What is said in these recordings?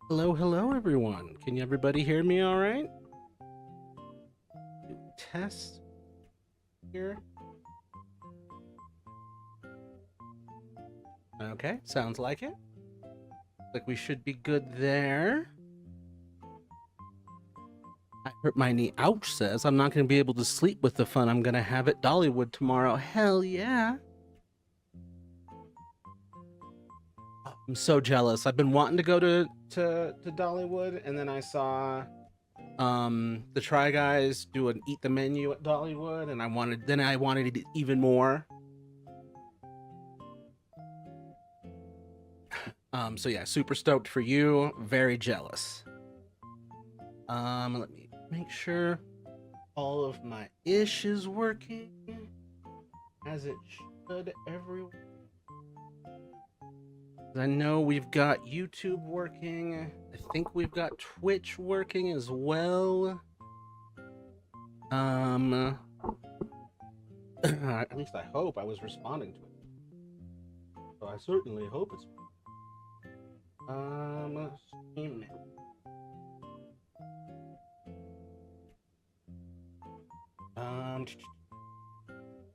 Hello, hello, everyone. Can everybody hear me all right? Test here. Okay, sounds like it. Like we should be good there. I hurt my knee. Ouch says I'm not going to be able to sleep with the fun I'm going to have at Dollywood tomorrow. Hell yeah. I'm so jealous. I've been wanting to go to Dollywood, and then I saw the Try Guys do an eat the menu at Dollywood, and I wanted it even more. So yeah, super stoked for you. Very jealous. Let me make sure all of my ish is working as it should everywhere. I know we've got YouTube working. I think we've got Twitch working as well. At least I hope. I was responding to it. So I certainly hope it's stream.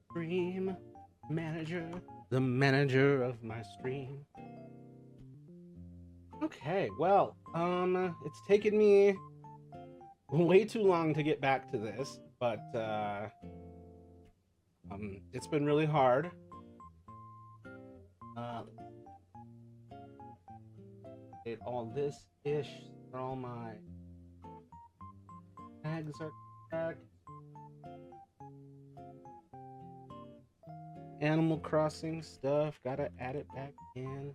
Stream manager, the manager of my stream. Okay, well, it's taken me way too long to get back to this, but it's been really hard. Get all this ish, all my tags are correct. Animal Crossing stuff, gotta add it back in.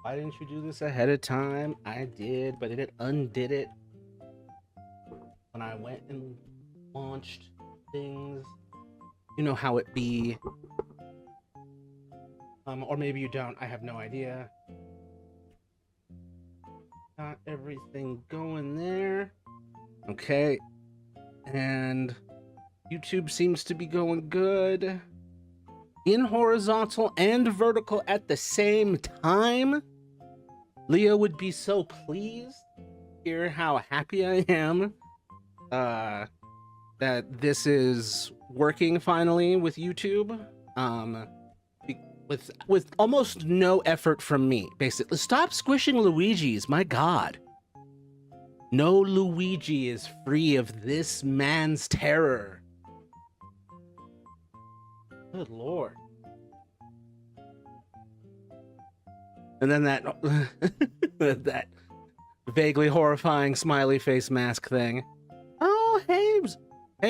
Why didn't you do this ahead of time? I did, but it undid it when I went and launched things. You know how it be. Or maybe you don't, I have no idea. Got everything going there. Okay. And YouTube seems to be going good. In horizontal and vertical at the same time. Leo would be so pleased to hear how happy I am that this is working finally with YouTube. With almost no effort from me, basically. Stop squishing Luigi's, my god. No Luigi is free of this man's terror. Good lord. And then that that vaguely horrifying smiley face mask thing. Oh, hey,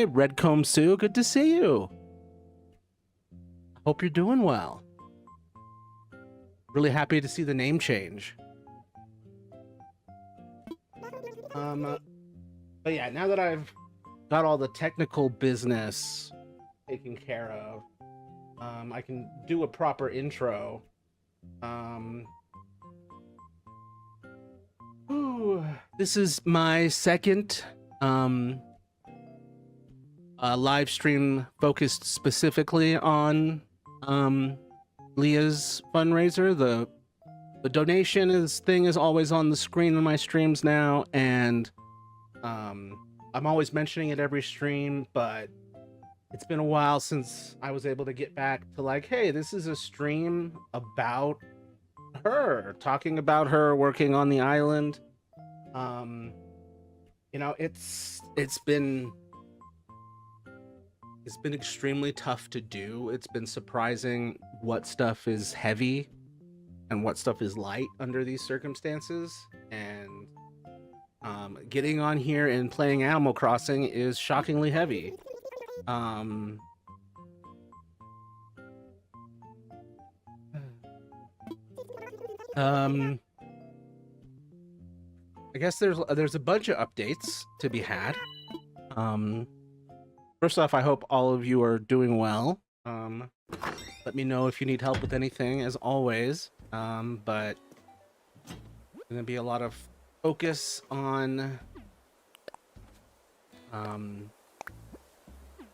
Redcomb Sue, good to see you. Hope you're doing well. Really happy to see the name change. But yeah, now that I've got all the technical business taken care of, I can do a proper intro. This is my second live stream focused specifically on Leah's fundraiser. The donation thing is always on the screen in my streams now, and I'm always mentioning it every stream, but it's been a while since I was able to get back to like, hey, this is a stream about her, talking about her working on the island. You know, it's been extremely tough to do. It's been surprising what stuff is heavy and what stuff is light under these circumstances. And getting on here and playing Animal Crossing is shockingly heavy. I guess there's a bunch of updates to be had. First off, I hope all of you are doing well. Let me know if you need help with anything, as always. But gonna be a lot of focus on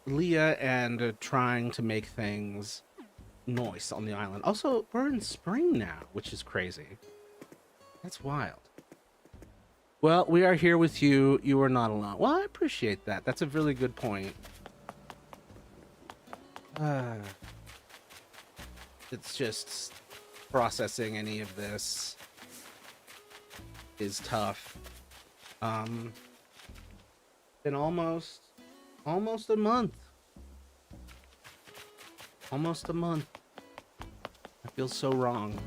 Leah and trying to make things nice on the island. Also, we're in spring now, which is crazy. That's wild. Well, we are here with you. You are not alone. Well, I appreciate that. That's a really good point. It's just processing any of this is tough. Been almost a month. Almost a month. I feel so wrong.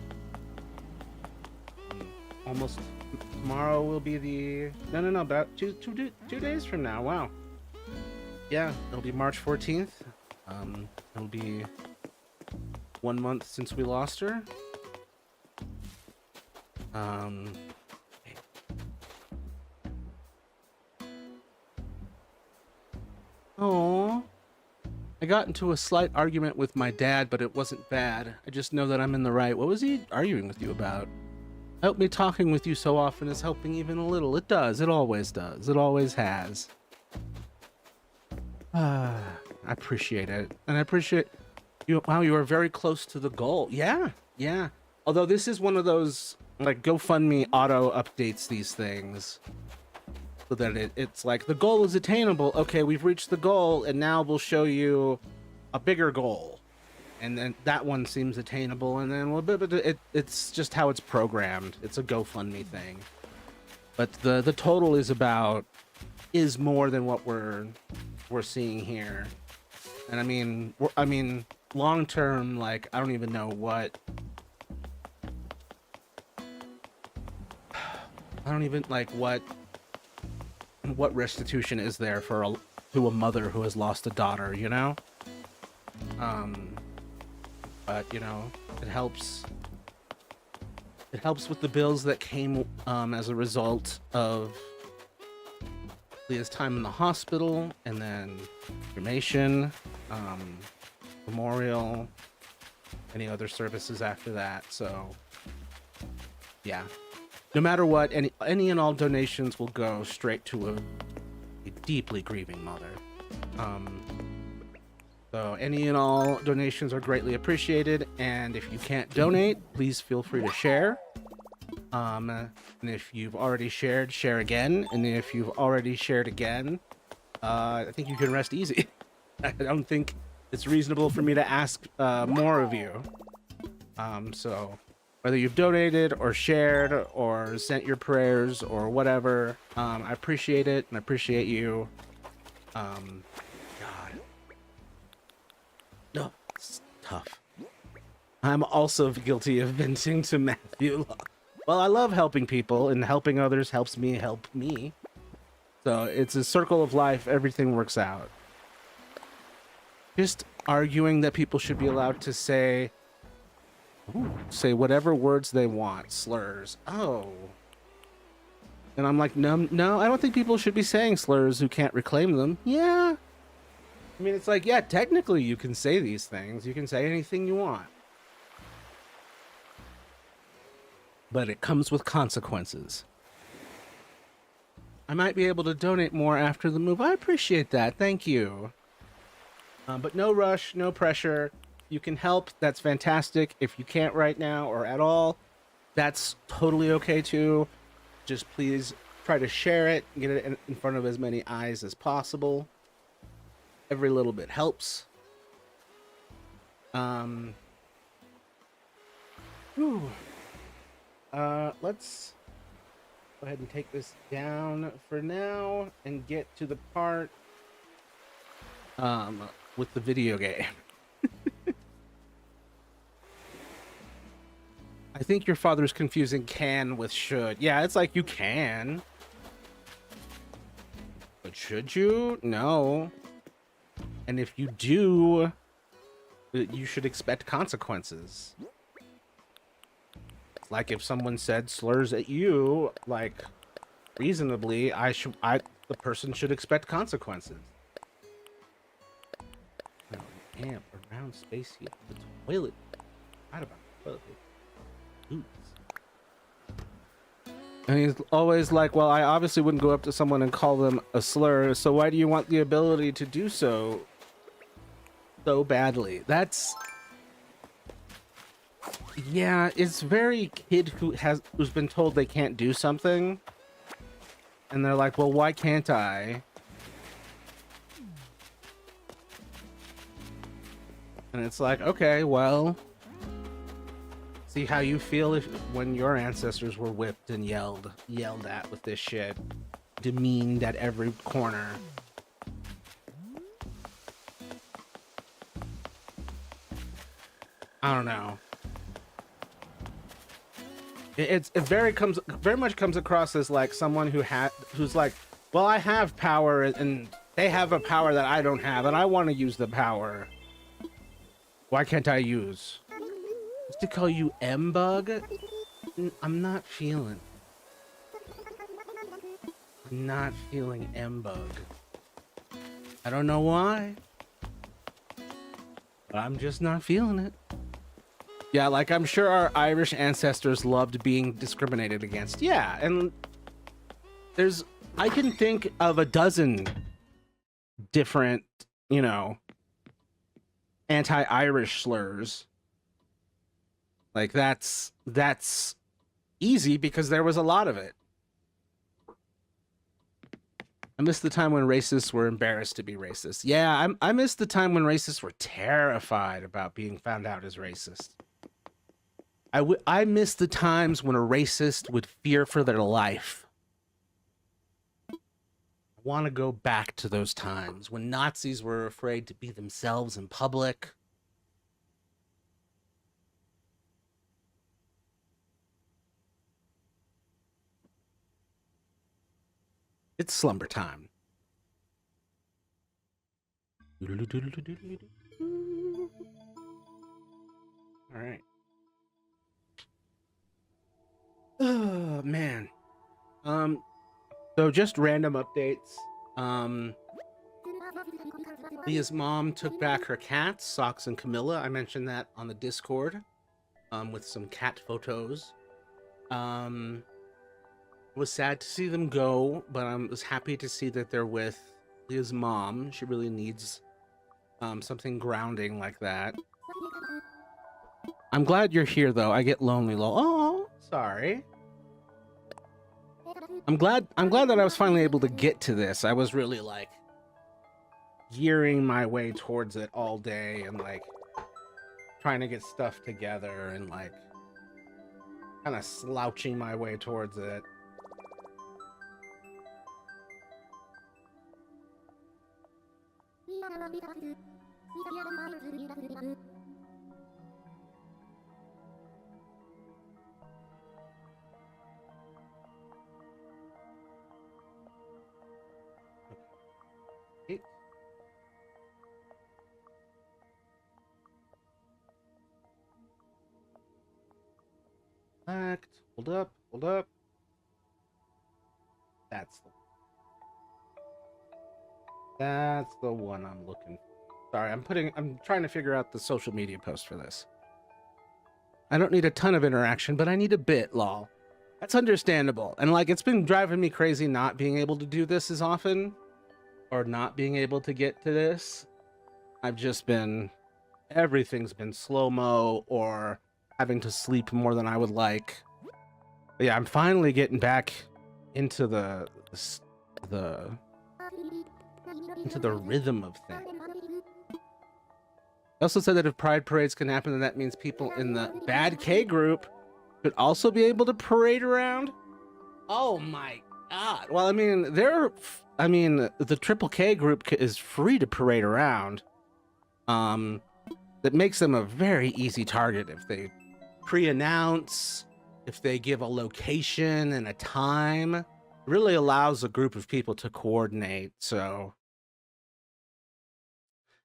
Almost tomorrow will be the no about two days from now. Wow. Yeah, it'll be March 14th. It'll be 1 month since we lost her. Oh, I got into a slight argument with my dad, but it wasn't bad. I just know that I'm in the right. What was he arguing with you about? Help me talking with you so often is helping even a little. It does. It always does. It always has. I appreciate it. And I appreciate you. Wow, you are very close to the goal. Yeah, yeah. Although this is one of those, like, GoFundMe auto updates these things. So that it's like, the goal is attainable. Okay, we've reached the goal, and now we'll show you a bigger goal. And then that one seems attainable, and then it's just how it's programmed. It's a GoFundMe thing. But the total is more than what we're seeing here. And I mean long term, like, I don't even know what what restitution is there for to a mother who has lost a daughter, you know? But you know, it helps with the bills that came as a result of Leah's time in the hospital, and then cremation, memorial, any other services after that. So yeah, no matter what, any and all donations will go straight to a deeply grieving mother. So any and all donations are greatly appreciated, and if you can't donate, please feel free to share. And if you've already shared, share again. And if you've already shared again, I think you can rest easy. I don't think it's reasonable for me to ask more of you. So whether you've donated or shared or sent your prayers or whatever, I appreciate it, and I appreciate you. God. No, it's tough. I'm also guilty of venting to Matthew. Well, I love helping people, and helping others helps me help me. So it's a circle of life. Everything works out. Just arguing that people should be allowed to say whatever words they want, slurs. Oh. And I'm like, no, I don't think people should be saying slurs who can't reclaim them. Yeah. I mean, it's like, yeah, technically you can say these things. You can say anything you want. But it comes with consequences. I might be able to donate more after the move. I appreciate that. Thank you. But no rush, no pressure. You can help. That's fantastic. If you can't right now or at all, that's totally okay too. Just please try to share it. Get it in front of as many eyes as possible. Every little bit helps. Let's go ahead and take this down for now and get to the part with the video game. I think your father's confusing can with should. Yeah, it's like you can. But should you? No. And if you do, you should expect consequences. Like if someone said slurs at you, like reasonably, the person should expect consequences. Oh, amp around space heat. The toilet. Right about the toilet. Oops. And he's always like, well, I obviously wouldn't go up to someone and call them a slur, so why do you want the ability to do so badly? That's... yeah, it's very kid who's been told they can't do something. and they're like, well, why can't I? And it's like, okay, well, see how you feel when your ancestors were whipped and yelled at with this shit, demeaned at every corner. I don't know. It very much comes across as like someone who's like, well, I have power and they have a power that I don't have, and I want to use the power. Why can't I use? Just to call you M-Bug? I'm not feeling M-Bug. I don't know why, but I'm just not feeling it. Yeah, like I'm sure our Irish ancestors loved being discriminated against. Yeah, and I can think of a dozen different, you know, anti-Irish slurs. Like that's easy because there was a lot of it. I miss the time when racists were embarrassed to be racist. Yeah, I miss the time when racists were terrified about being found out as racist. I miss the times when a racist would fear for their life. I want to go back to those times when Nazis were afraid to be themselves in public. It's slumber time. All right. Oh, man. So just random updates. Leah's mom took back her cats, Socks and Camilla. I mentioned that on the Discord, with some cat photos. It was sad to see them go, but I was happy to see that they're with Leah's mom. She really needs something grounding like that. I'm glad you're here, though. I get lonely, lol. Oh, sorry. I'm glad that I was finally able to get to this. I was really like gearing my way towards it all day and like trying to get stuff together and like kind of slouching my way towards it. Hold up. That's the one I'm looking for. Sorry, I'm trying to figure out the social media post for this. I don't need a ton of interaction, but I need a bit, lol. That's understandable. And like, it's been driving me crazy not being able to do this as often, or not being able to get to this. Everything's been slow-mo, or having to sleep more than I would like. But yeah, I'm finally getting back into the rhythm of things. They also said that if pride parades can happen, then that means people in the bad K group could also be able to parade around. Oh my god. Well, I mean, the triple K group is free to parade around. That makes them a very easy target if they pre-announce, if they give a location and a time. It really allows a group of people to coordinate. So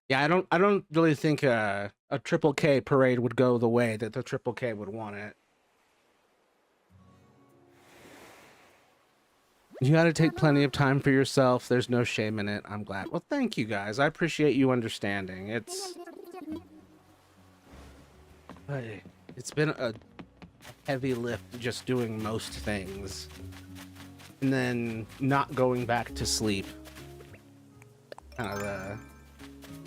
yeah, I don't really think a triple K parade would go the way that the triple K would want it. You got to take plenty of time for yourself. There's no shame in it. I'm glad. Well, thank you guys. I appreciate you understanding. It's been a heavy lift just doing most things and then not going back to sleep.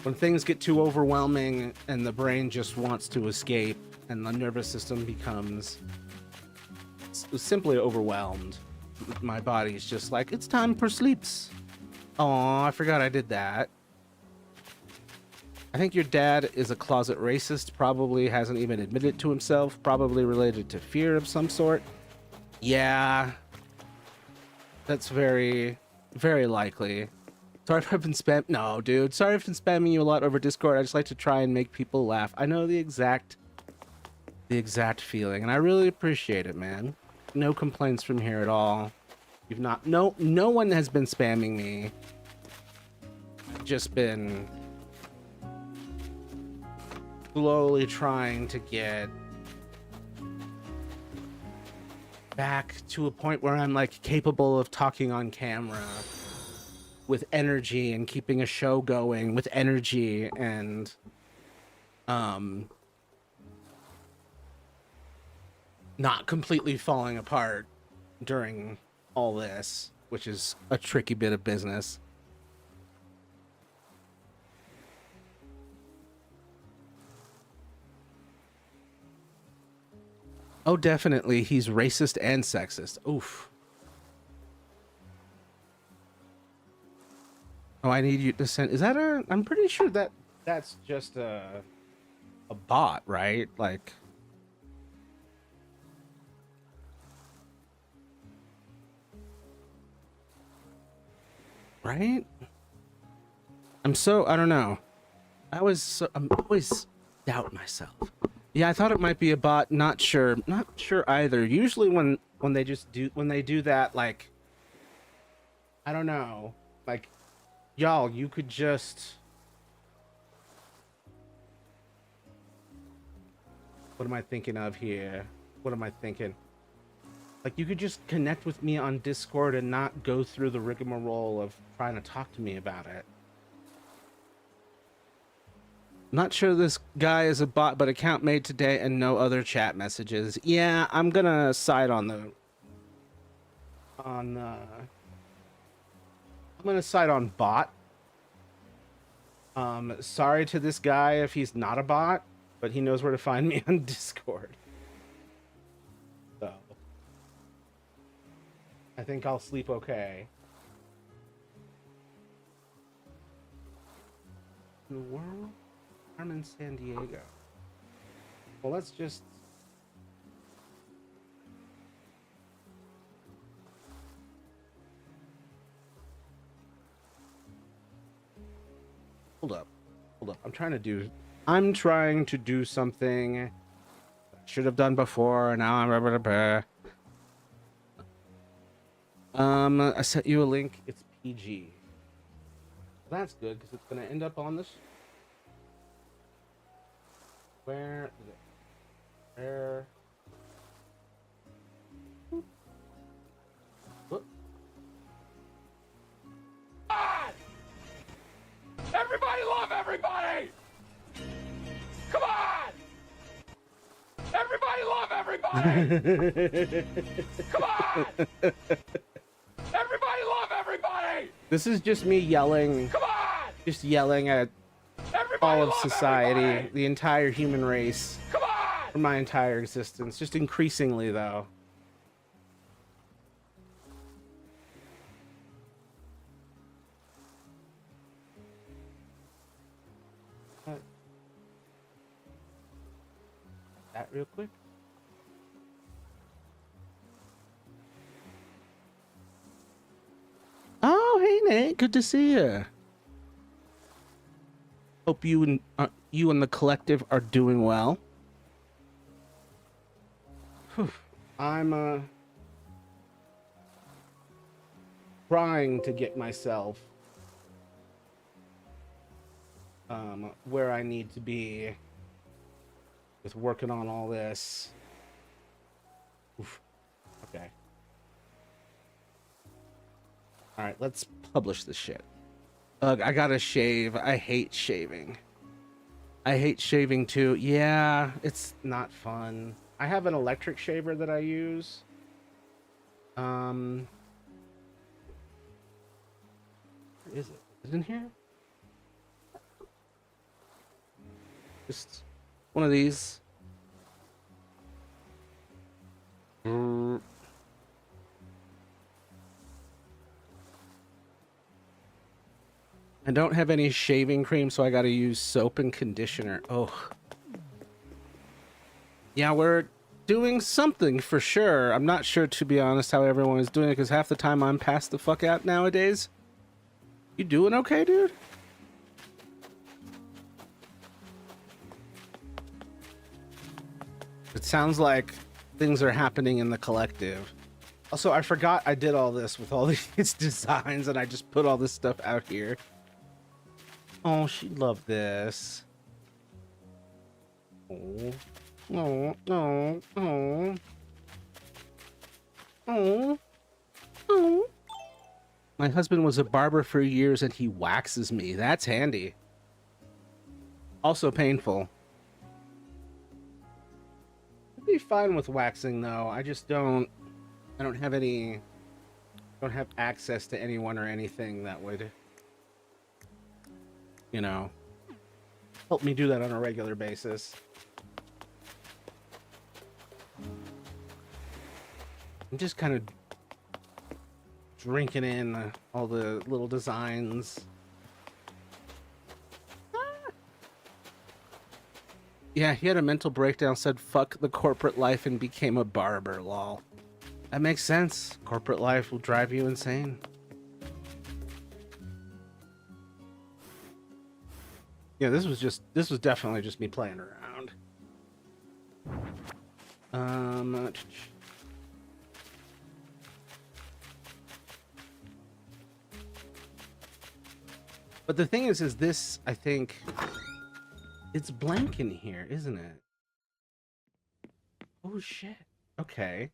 When things get too overwhelming and the brain just wants to escape and the nervous system becomes simply overwhelmed, my body's just like, it's time for sleeps. Oh, I forgot I did that. I think your dad is a closet racist, probably hasn't even admitted to himself, probably related to fear of some sort. Yeah, that's very, very likely. Sorry if I've been no, dude. Sorry if I've been spamming you a lot over Discord. I just like to try and make people laugh. I know the exact feeling, and I really appreciate it, man. No complaints from here at all. You've not, no one has been spamming me. Just been slowly trying to get back to a point where I'm like capable of talking on camera with energy and keeping a show going with energy and not completely falling apart during all this, which is a tricky bit of business. Oh, definitely. He's racist and sexist. Oof. Oh, I need you to send. Is that a? I'm pretty sure that's just a bot, right? Like. Right? I don't know. I'm always doubt myself. Yeah, I thought it might be a bot. Not sure either. Usually when they do that, like, I don't know, like, y'all, you could just, what am I thinking of here? What am I thinking? Like, you could just connect with me on Discord and not go through the rigmarole of trying to talk to me about it. Not sure this guy is a bot, but account made today and no other chat messages. Yeah, I'm gonna side I'm gonna side on bot. Sorry to this guy if he's not a bot, but he knows where to find me on Discord. So I think I'll sleep okay. In the world? I'm in San Diego. Well, let's just... Hold up. I'm trying to do something I should have done before, and now I'm... I sent you a link. It's PG. That's good, because it's going to end up on this... Where is it? Where? What? On! Everybody love everybody! Come on! Everybody love everybody! Come on! Everybody love everybody! This is just me yelling. Come on! Just yelling at all of society, everybody. The entire human race. Come on! For my entire existence. Just increasingly, though. That real quick. Oh, hey Nate, good to see you. Hope you and the collective are doing well. Whew. I'm trying to get myself where I need to be with working on all this. Oof. Okay. All right, let's publish this shit. Ugh, I gotta shave. I hate shaving. I hate shaving too. Yeah, it's not fun. I have an electric shaver that I use. Where is it? Is it in here? Just one of these. I don't have any shaving cream, so I gotta use soap and conditioner. Oh. Yeah, we're doing something for sure. I'm not sure, to be honest, how everyone is doing it, because half the time I'm passed the fuck out nowadays. You doing okay, dude? It sounds like things are happening in the collective. Also, I forgot I did all this with all these designs, and I just put all this stuff out here. Oh, she'd love this. Oh. Oh, oh, oh. Oh. Oh. My husband was a barber for years and he waxes me. That's handy. Also painful. I'd be fine with waxing though. I just don't have access to anyone or anything that would, you know, help me do that on a regular basis. I'm just kind of drinking in all the little designs. Yeah, he had a mental breakdown, said fuck the corporate life and became a barber, lol. That makes sense. Corporate life will drive you insane. Yeah, this was definitely just me playing around. But the thing is this, I think, it's blank in here, isn't it? Oh shit. Okay.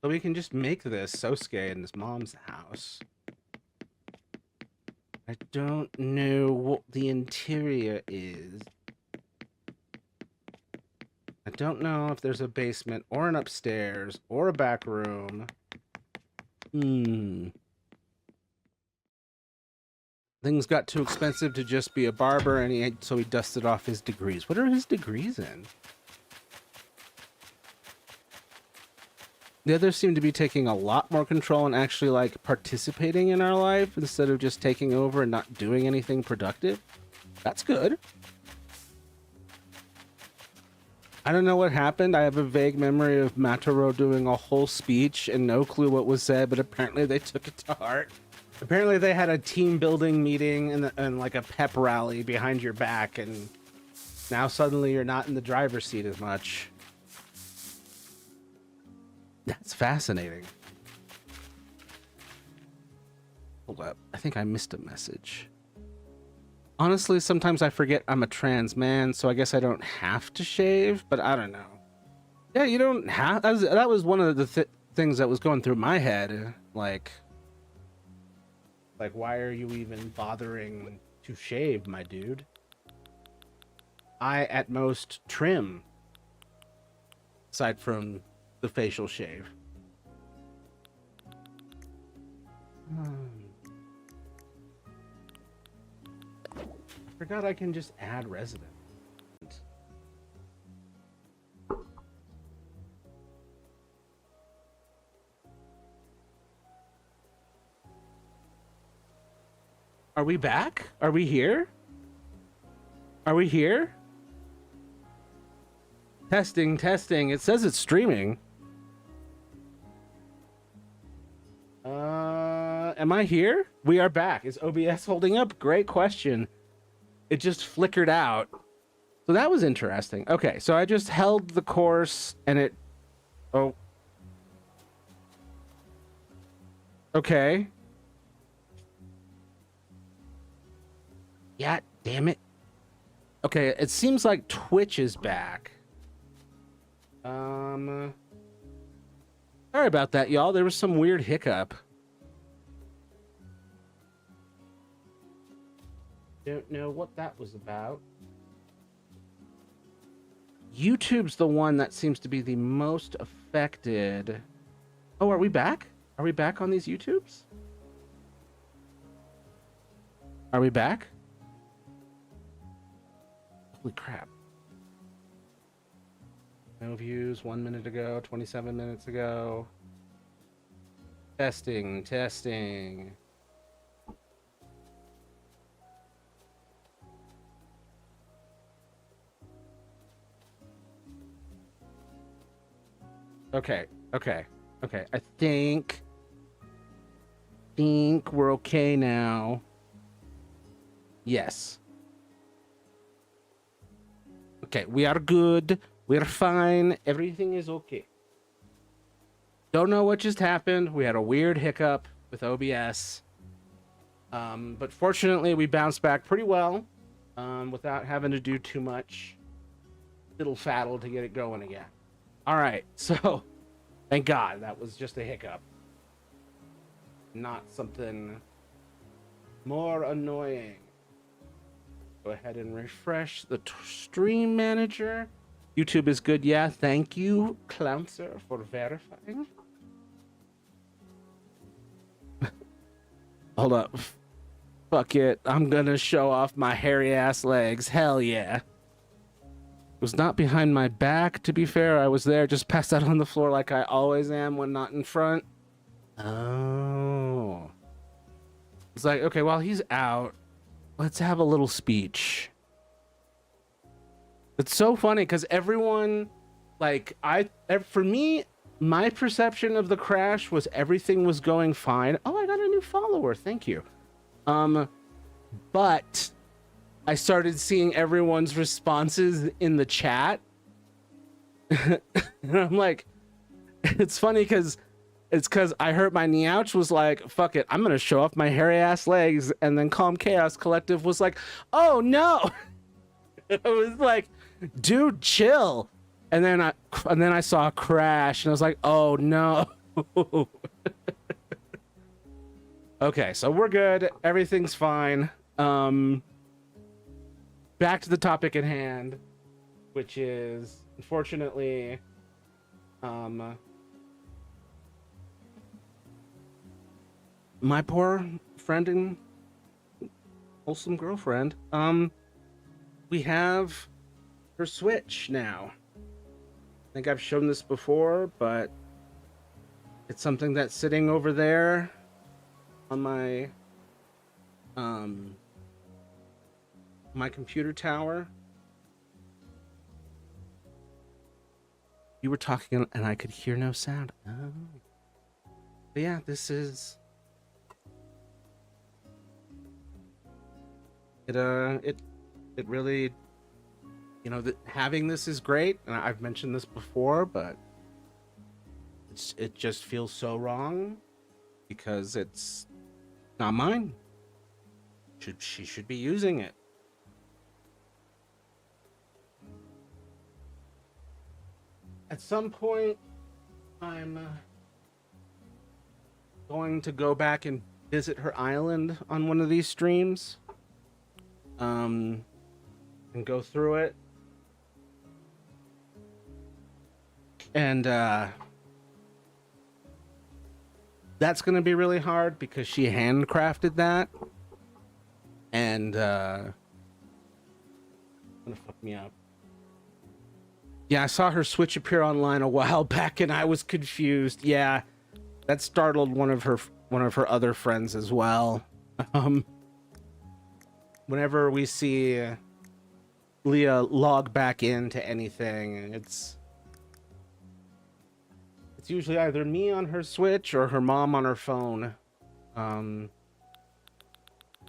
So we can just make this Sosuke in his mom's house. I don't know what the interior is. I don't know if there's a basement or an upstairs or a back room. Things got too expensive to just be a barber, and so he dusted off his degrees. What are his degrees in? The others seem to be taking a lot more control and actually like participating in our life instead of just taking over and not doing anything productive. That's good. I don't know what happened. I have a vague memory of Mataro doing a whole speech and no clue what was said, but apparently they took it to heart. Apparently they had a team building meeting and like a pep rally behind your back, and now suddenly you're not in the driver's seat as much. That's fascinating. Hold up. I think I missed a message. Honestly, sometimes I forget I'm a trans man, so I guess I don't have to shave, but I don't know. Yeah, you don't have... That was one of the things that was going through my head. Like, why are you even bothering to shave, my dude? I, at most, trim. Aside from the facial shave. I forgot I can just add resident. Are we back? Are we here? Are we here? Testing, testing. It says it's streaming. Am I here? We are back. Is OBS holding up? Great question. It just flickered out. So that was interesting. Okay, so I just held the course and it... Oh. Okay. Yeah, damn it. Okay, it seems like Twitch is back. Sorry about that, y'all. There was some weird hiccup. Don't know what that was about. YouTube's the one that seems to be the most affected. Oh, are we back? Are we back on these YouTubes? Are we back? Holy crap. No views 1 minute ago, 27 minutes ago. Testing, testing. Okay. I think we're okay now. Yes. Okay, we are good. We're fine. Everything is okay. Don't know what just happened. We had a weird hiccup with OBS. But fortunately, we bounced back pretty well without having to do too much fiddle faddle to get it going again. All right, so thank God that was just a hiccup, not something more annoying. Go ahead and refresh the stream manager. YouTube is good, yeah. Thank you, Clownser, for verifying. Hold up. Fuck it. I'm gonna show off my hairy ass legs. Hell yeah. It was not behind my back, to be fair. I was there, just passed out on the floor like I always am when not in front. Oh. It's like, okay, while he's out, let's have a little speech. It's so funny because everyone, like, for me, my perception of the crash was everything was going fine. Oh, I got a new follower. Thank you. But I started seeing everyone's responses in the chat. And I'm like, it's funny because I heard my Neouch was like, fuck it, I'm going to show off my hairy ass legs. And then Calm Chaos Collective was like, oh no. I was like, dude, chill. And then I saw a crash and I was like, oh no. Okay, so we're good. Everything's fine. Back to the topic at hand, which is unfortunately, my poor friend and wholesome girlfriend, we have her Switch now. I think I've shown this before, but it's something that's sitting over there on my my computer tower. You were talking and I could hear no sound. Oh. But yeah, this is it really, you know, having this is great, and I've mentioned this before, but it just feels so wrong because it's not mine. She should be using it. At some point, I'm going to go back and visit her island on one of these streams, and go through it. And that's going to be really hard because she handcrafted that. And gonna fuck me up. Yeah, I saw her Switch appear online a while back and I was confused. Yeah, that startled one of her other friends as well. Whenever we see Leah log back into anything, it's usually either me on her Switch or her mom on her phone.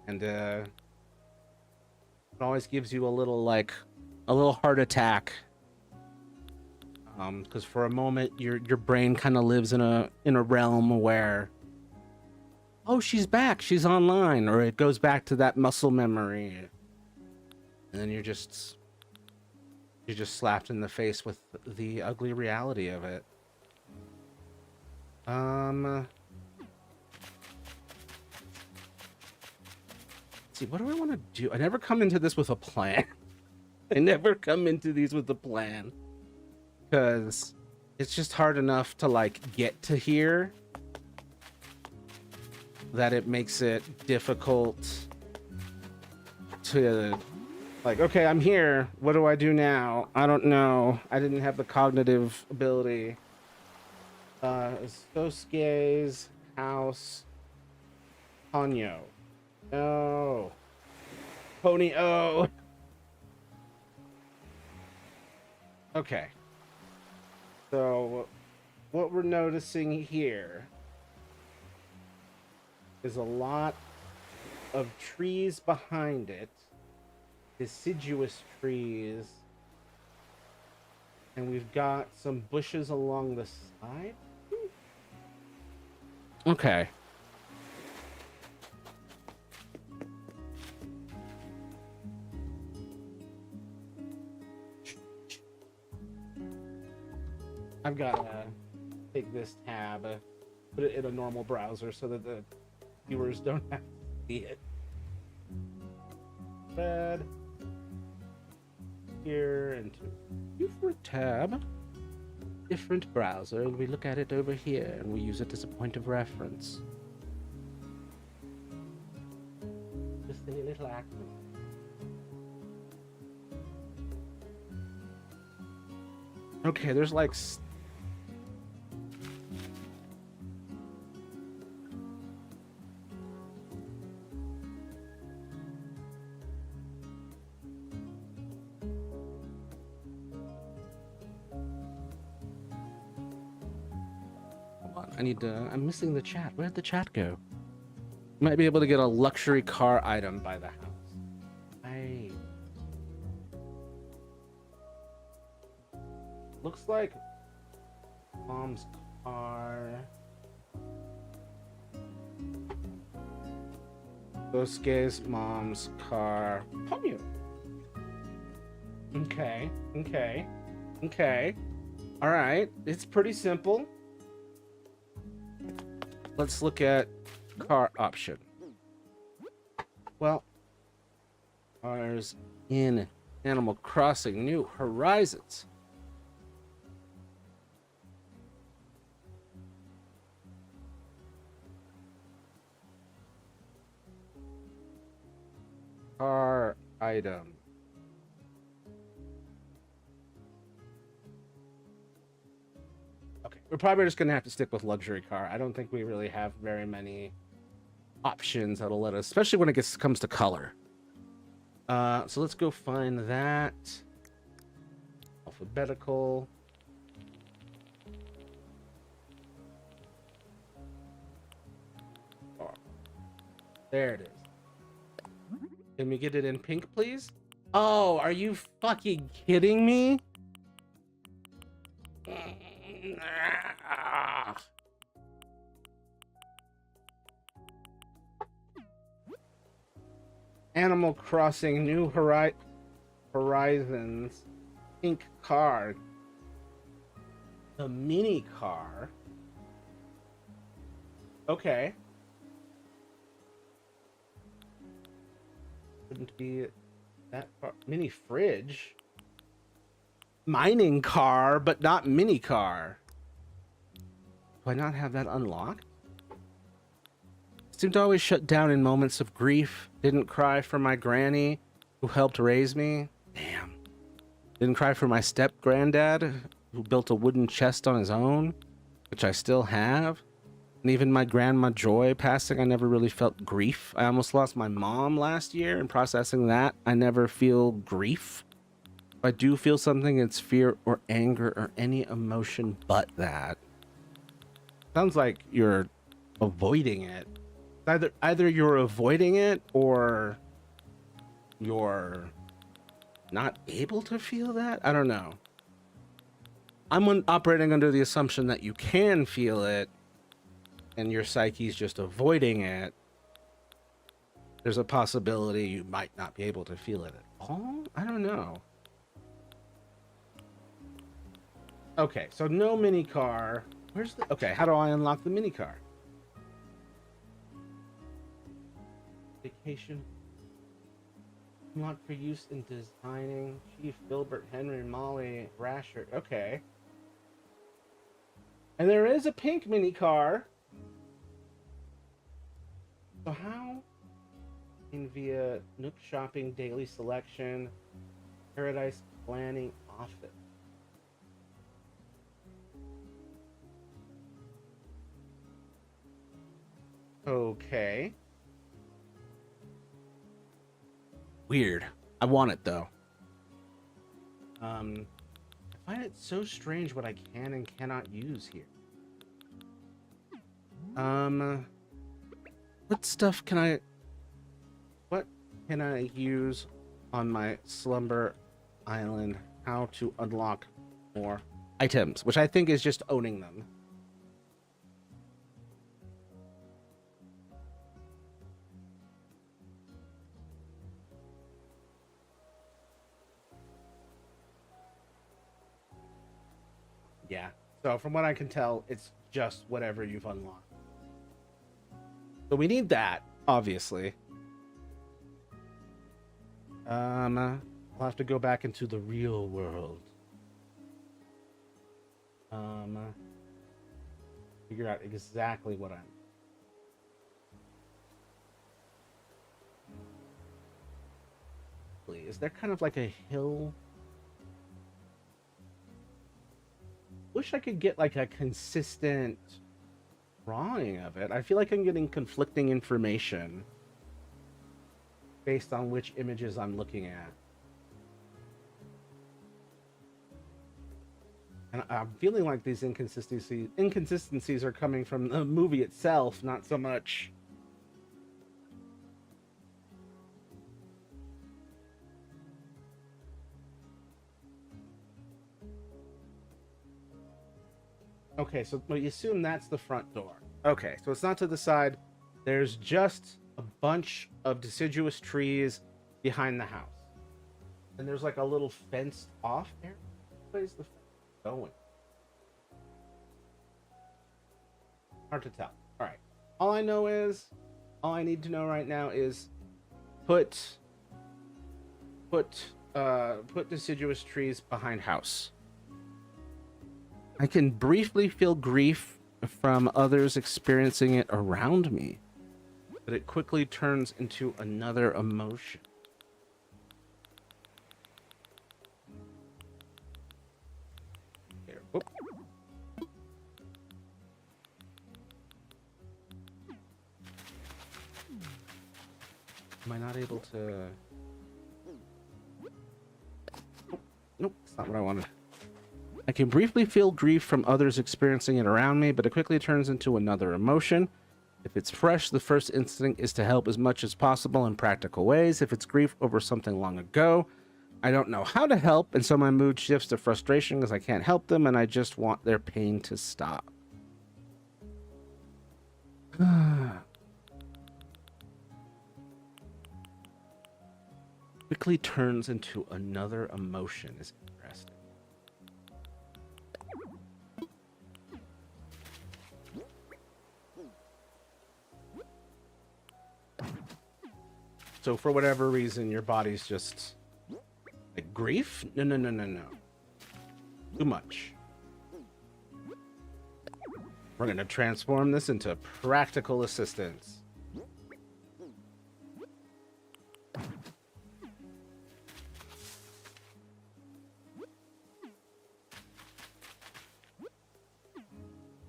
It always gives you a little heart attack. Because for a moment your brain kind of lives in a realm where, oh, she's back, she's online, or it goes back to that muscle memory, and then you're just slapped in the face with the ugly reality of it. Let's see, what do I want to do? I never come into this with a plan. I never come into these with a plan. Because it's just hard enough to, like, get to here that it makes it difficult to, like, okay, I'm here. What do I do now? I don't know. I didn't have the cognitive ability. Sosuke's house. Ponyo. No. Pony O. Okay. So what we're noticing here is a lot of trees behind it, deciduous trees, and we've got some bushes along the side. Okay. I've got to take this tab, put it in a normal browser so that the viewers don't have to see it. Bed. Here into different tab. Different browser, and we look at it over here, and we use it as a point of reference. Just a little active. Okay, there's like I'm missing the chat. Where'd the chat go? Might be able to get a luxury car item by the house. Hey. Looks like mom's car. Bosque's mom's car. Pomio. Okay. All right. It's pretty simple. Let's look at car option. Well, cars in Animal Crossing New Horizons. Car item. Okay, we're probably just gonna have to stick with luxury car. I don't think we really have very many options that'll let us, especially when it comes to color. So let's go find that. Alphabetical. Oh, there it is. Can we get it in pink, please? Oh, are you fucking kidding me? Animal Crossing New Horizons pink car. The mini car. Okay. Wouldn't be that far. Mini fridge. Mining car, but not mini car. Do I not have that unlocked? Seemed to always shut down in moments of grief. Didn't cry for my granny who helped raise me. Damn. Didn't cry for my step granddad who built a wooden chest on his own, which I still have. And even my grandma Joy passing, I never really felt grief. I almost lost my mom last year, and processing that, I never feel grief. If I do feel something, it's fear or anger or any emotion but that. Sounds like you're avoiding it. Either you're avoiding it or you're not able to feel that. I don't know. I'm operating under the assumption that you can feel it and your psyche's just avoiding it. There's a possibility you might not be able to feel it at all. I don't know. Okay, so no mini car. Where's the... Okay, how do I unlock the mini car? Vacation. Unlocked for use in designing. Chief, Filbert, Henry, Molly, Rasher. Okay. And there is a pink mini car. So how? In via Nook Shopping Daily Selection, Paradise Planning Office. Okay. Weird. I want it though. I find it so strange what I can and cannot use here. What can I use on my Slumber Island? How to unlock more items, which I think is just owning them. Yeah. So from what I can tell, it's just whatever you've unlocked. So we need that, obviously. I'll have to go back into the real world. Figure out exactly what I'm. Is there kind of like a hill? Wish I could get like a consistent drawing of it. I feel like I'm getting conflicting information based on which images I'm looking at. And I'm feeling like these inconsistencies are coming from the movie itself, not so much. Okay, so we assume that's the front door. Okay, so it's not to the side. There's just a bunch of deciduous trees behind the house. And there's like a little fenced off area. Where's the fence going? Hard to tell. All right. All I need to know right now is put deciduous trees behind house. I can briefly feel grief from others experiencing it around me, but it quickly turns into another emotion. There. Whoop. Am I not able to? Nope, that's not what I wanted. I can briefly feel grief from others experiencing it around me, but it quickly turns into another emotion. If it's fresh, the first instinct is to help as much as possible in practical ways. If it's grief over something long ago, I don't know how to help, and so my mood shifts to frustration because I can't help them, and I just want their pain to stop. Quickly turns into another emotion is interesting. So for whatever reason, your body's just like grief? No. Too much. We're gonna transform this into practical assistance.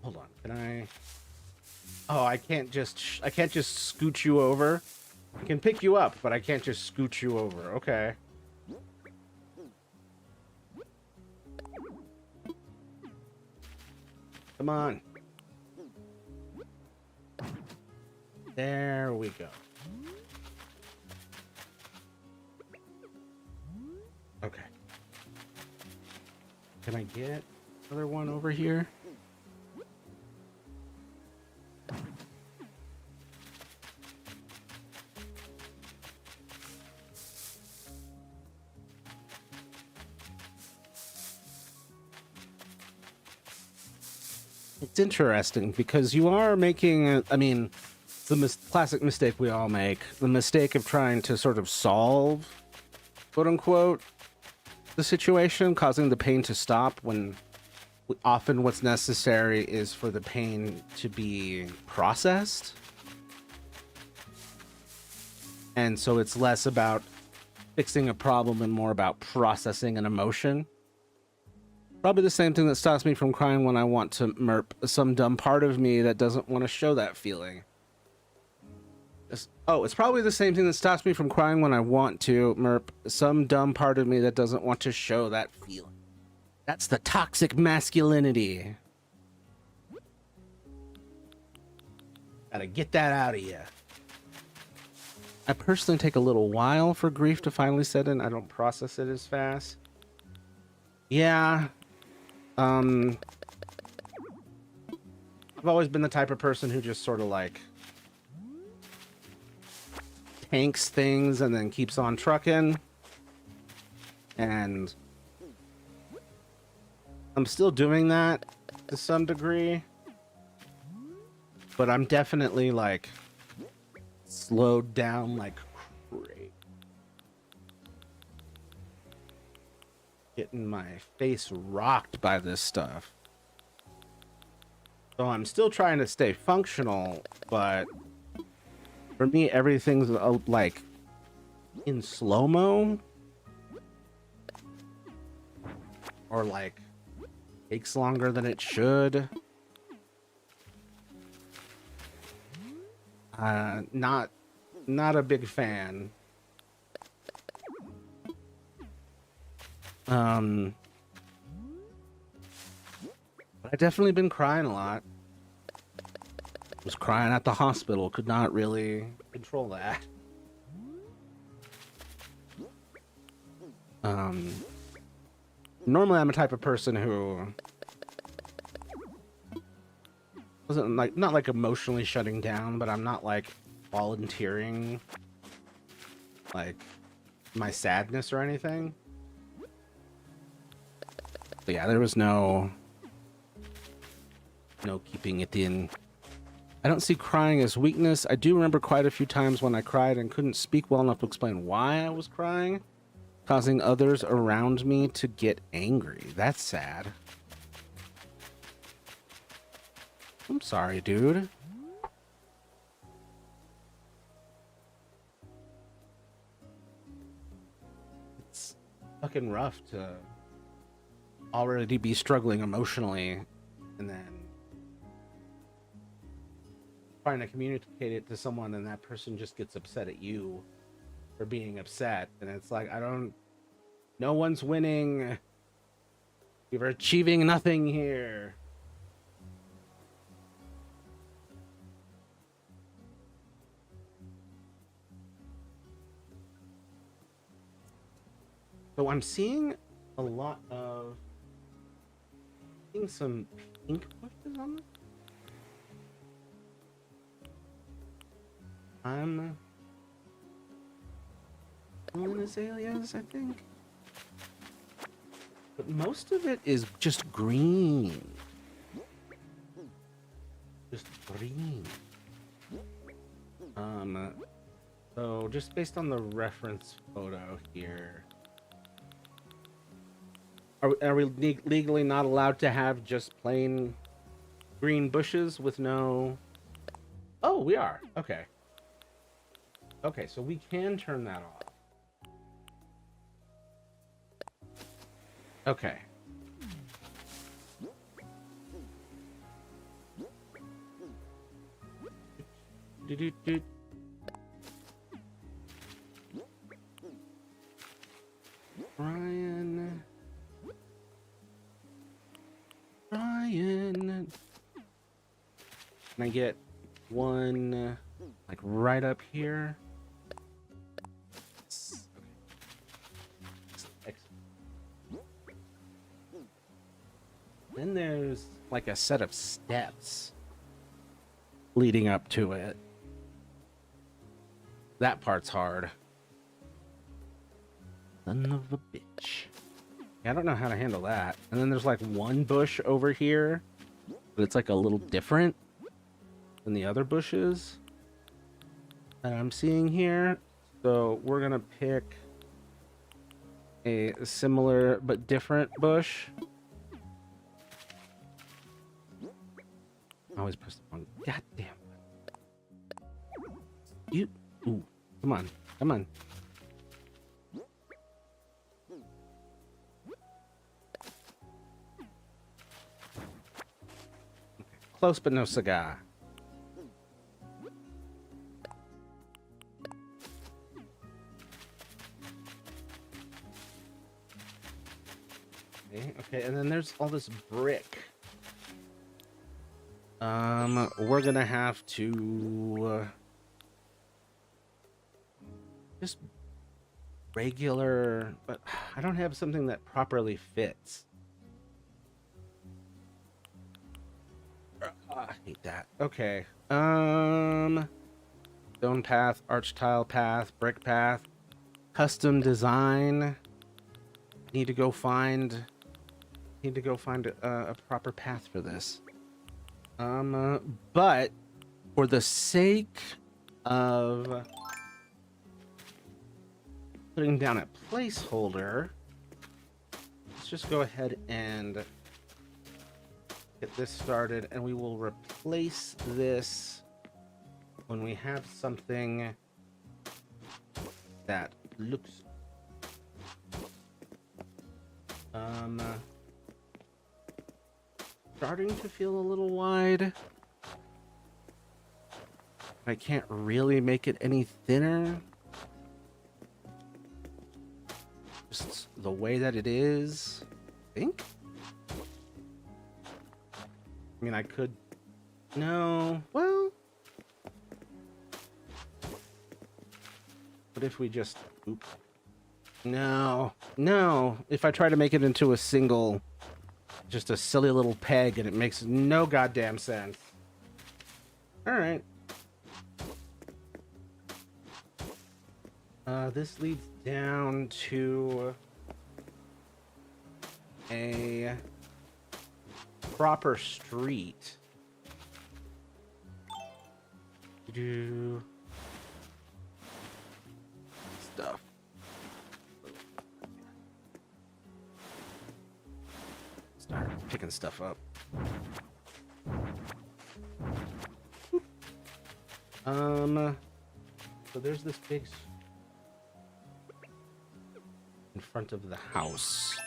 Hold on, can I? Oh, I can't just scoot you over. I can pick you up, but I can't just scoot you over. Okay. Come on. There we go. Okay. Can I get another one over here? It's interesting because you are making, I mean, the classic mistake we all make, the mistake of trying to sort of solve, quote unquote, the situation, causing the pain to stop, when often what's necessary is for the pain to be processed. And so it's less about fixing a problem and more about processing an emotion. Probably the same thing that stops me from crying when I want to merp some dumb part of me that doesn't want to show that feeling. It's probably the same thing that stops me from crying when I want to merp some dumb part of me that doesn't want to show that feeling. That's the toxic masculinity. Gotta get that out of you. I personally take a little while for grief to finally set in. I don't process it as fast. Yeah. I've always been the type of person who just sort of like tanks things and then keeps on trucking. And I'm still doing that to some degree. But I'm definitely like slowed down like crazy. Getting my face rocked by this stuff. So I'm still trying to stay functional, but for me, everything's like in slow-mo. Or like takes longer than it should. Not a big fan. But I've definitely been crying a lot. Was crying at the hospital, could not really control that. Normally I'm a type of person who wasn't like, not like emotionally shutting down, but I'm not like volunteering like my sadness or anything. But yeah, there was no keeping it in. I don't see crying as weakness. I do remember quite a few times when I cried and couldn't speak well enough to explain why I was crying, causing others around me to get angry. That's sad. I'm sorry, dude. It's fucking rough to already be struggling emotionally and then trying to communicate it to someone and that person just gets upset at you for being upset. And it's like, no one's winning. You're achieving nothing here. So I'm seeing a lot of, seeing some pink bushes on this. I'm pulling azaleas, I think. But most of it is just green. Just green. So just based on the reference photo here, are we legally not allowed to have just plain green bushes with no... Oh, we are. Okay. Okay, so we can turn that off. Okay. Do-do-do. Brian. Can I get one, like, right up here? Okay. Then there's, like, a set of steps leading up to it. That part's hard. Son of a bitch. Yeah, I don't know how to handle that. And then there's like one bush over here, but it's like a little different than the other bushes that I'm seeing here. So we're gonna pick a similar but different bush. I always press the wrong. God damn. You. Ooh. Come on. Come on. Close but no cigar. Okay, and then there's all this brick. We're gonna have to just regular, but I don't have something that properly fits. I hate that. Okay. Stone path, arch tile path, brick path, custom design. Need to go find a proper path for this. But for the sake of putting down a placeholder, let's just go ahead and get this started, and we will replace this when we have something that looks starting to feel a little wide. I can't really make it any thinner. Just the way that it is, I think. I mean, I could... No, well... What if we just... Oop. No, no. If I try to make it into a single... Just a silly little peg, and it makes no goddamn sense. Alright. This leads down to... a... proper street. Do... stuff. Start picking stuff up. So there's this big in front of the house.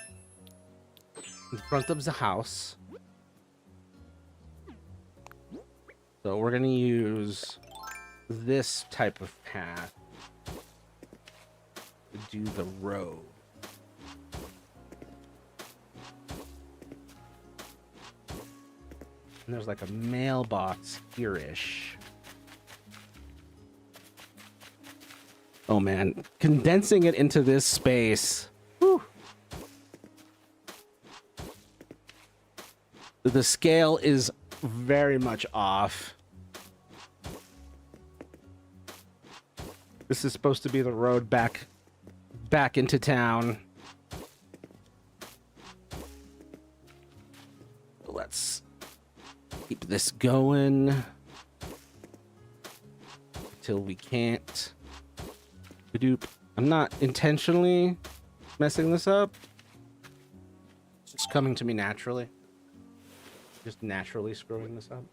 In front of the house. So we're gonna use this type of path to do the road. And there's like a mailbox here-ish. Oh man, condensing it into this space. Whew. The scale is very much off. This is supposed to be the road back into town. Let's keep this going until we can't. Doop. I'm not intentionally messing this up. It's just coming to me naturally. Just naturally screwing this up.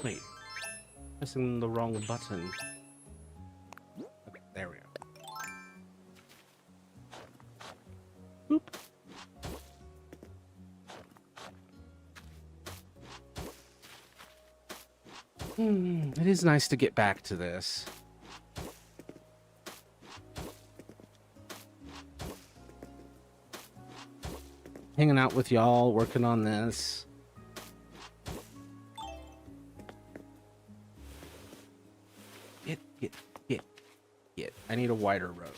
Wait. Pressing the wrong button. Okay, there we go. Boop. It is nice to get back to this. Hanging out with y'all, working on this. Get. I need a wider road.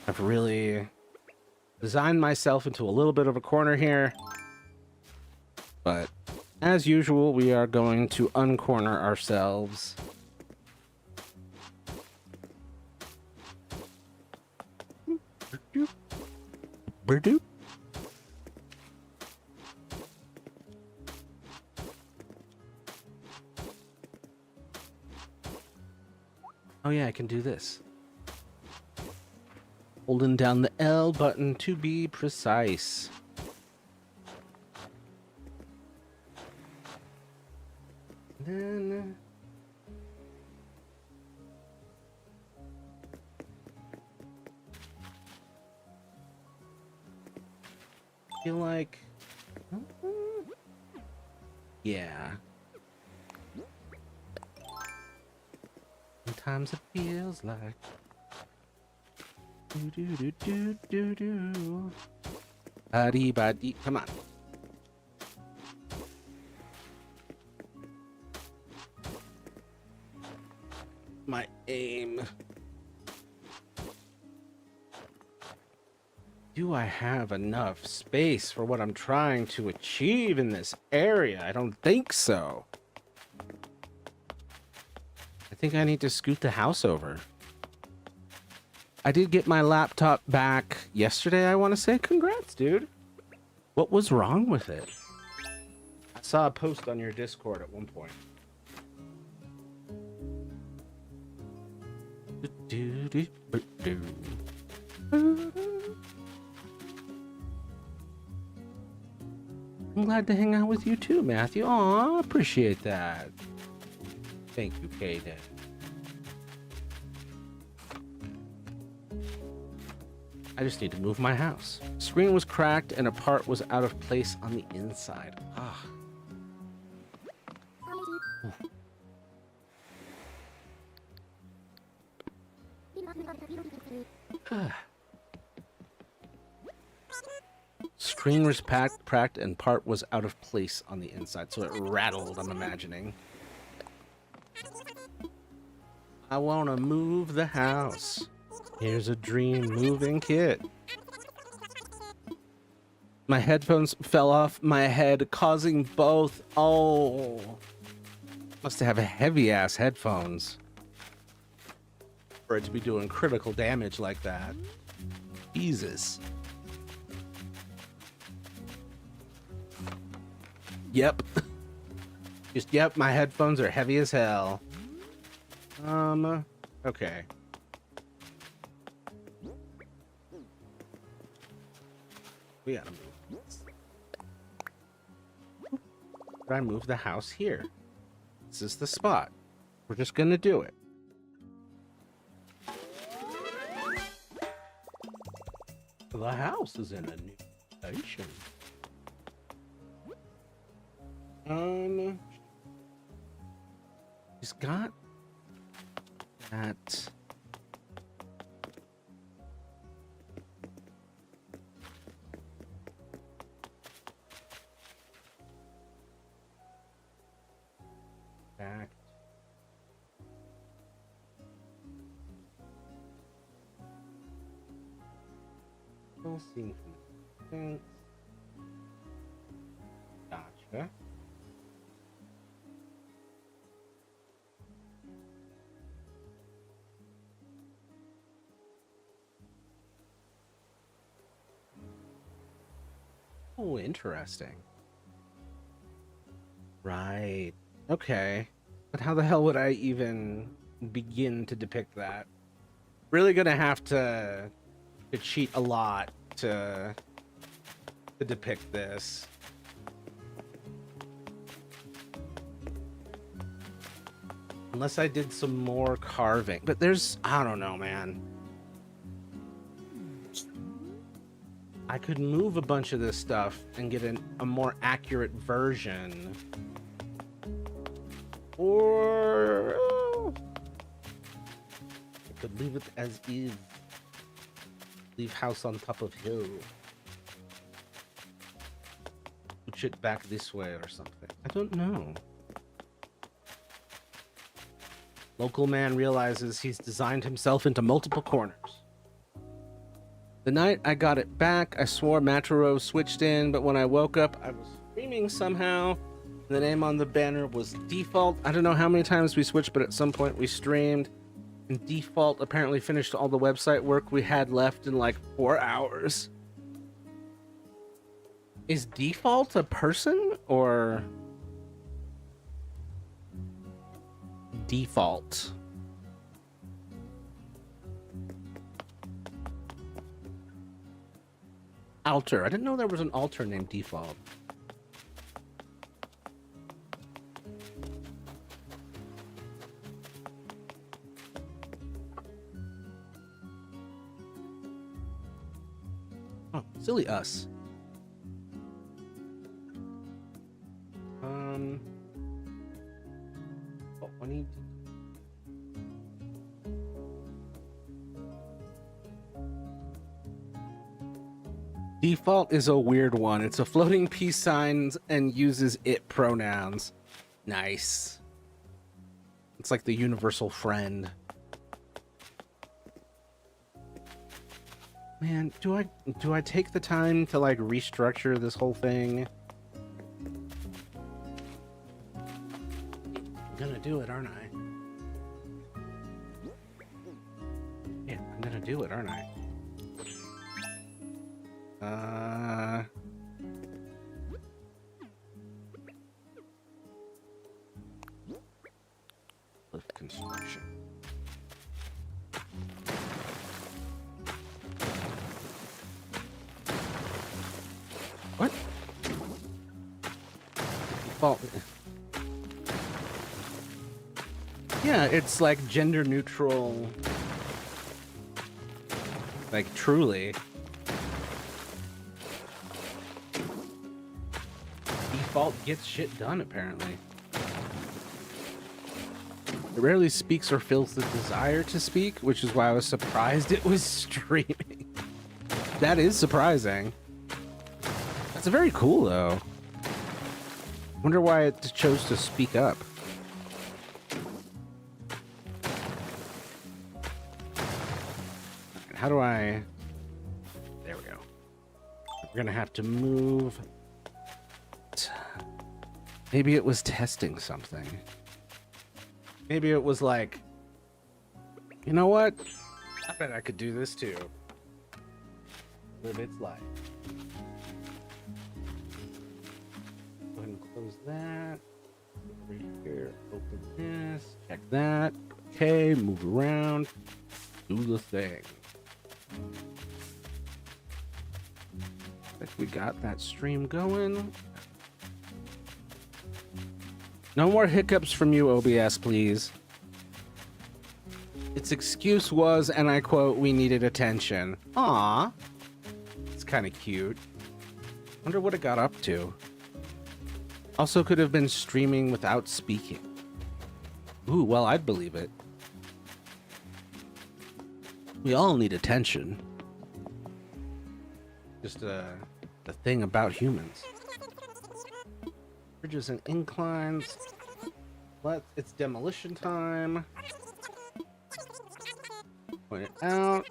I've really designed myself into a little bit of a corner here. But as usual, we are going to uncorner ourselves. Burdoop. Oh yeah, I can do this. Holding down the L button to be precise. Then feel like yeah. Sometimes it feels like Do. Ba-dee. Come on. My aim. Do I have enough space for what I'm trying to achieve in this area? I don't think so. I think I need to scoot the house over. I did get my laptop back yesterday, I want to say. Congrats, dude. What was wrong with it? I saw a post on your Discord at one point. I'm glad to hang out with you too, Matthew. Aw, appreciate that. Thank you, Kaden. I just need to move my house. Screen was cracked and a part was out of place on the inside. Ah. Screen was cracked and part was out of place on the inside, so it rattled, I'm imagining. I want to move the house. Here's a dream moving kit. My headphones fell off my head, causing both. Oh. Must have heavy-ass headphones for it to be doing critical damage like that. Jesus. Yep. Just, yep, my headphones are heavy as hell. Okay. We gotta move. But I move the house here. This is the spot. We're just gonna do it. The house is in a new station. He's got that. Back. Still seeing from the fence. Gotcha. Oh, interesting. Right. Okay. But how the hell would I even begin to depict that? Really gonna have to cheat a lot to depict this. Unless I did some more carving. But there's... I don't know, man. I could move a bunch of this stuff and get a more accurate version. Or... I could leave it as is. Leave house on top of hill. Push it back this way or something. I don't know. Local man realizes he's designed himself into multiple corners. The night I got it back, I swore Maturo switched in, but when I woke up, I was streaming somehow. The name on the banner was Default. I don't know how many times we switched, but at some point we streamed. And Default apparently finished all the website work we had left in like 4 hours. Is Default a person or... Default? Alter. I didn't know there was an alter named Default. Oh, silly us. Oh, I need... Default is a weird one. It's a floating peace sign and uses it pronouns. Nice. It's like the universal friend. Man, do I take the time to like restructure this whole thing? I'm gonna do it, aren't I? Yeah, I'm gonna do it, aren't I? Lift construction. What? Default. Yeah, it's like gender neutral. Like truly. Default gets shit done, apparently. It rarely speaks or feels the desire to speak, which is why I was surprised it was streaming. That is surprising. That's very cool, though. Wonder why it chose to speak up. How do I... There we go. We're gonna have to move... Maybe it was testing something. Maybe it was like, you know what? I bet I could do this too. Live its life. Go ahead and close that. Over here, open this, check that. Okay, move around, do the thing. Like we got that stream going. No more hiccups from you, OBS, please. Its excuse was, and I quote, "We needed attention." Aww. It's kind of cute. Wonder what it got up to. Also could have been streaming without speaking. Ooh, well, I'd believe it. We all need attention. Just the thing about humans. Bridges and inclines. It's demolition time. Point it out.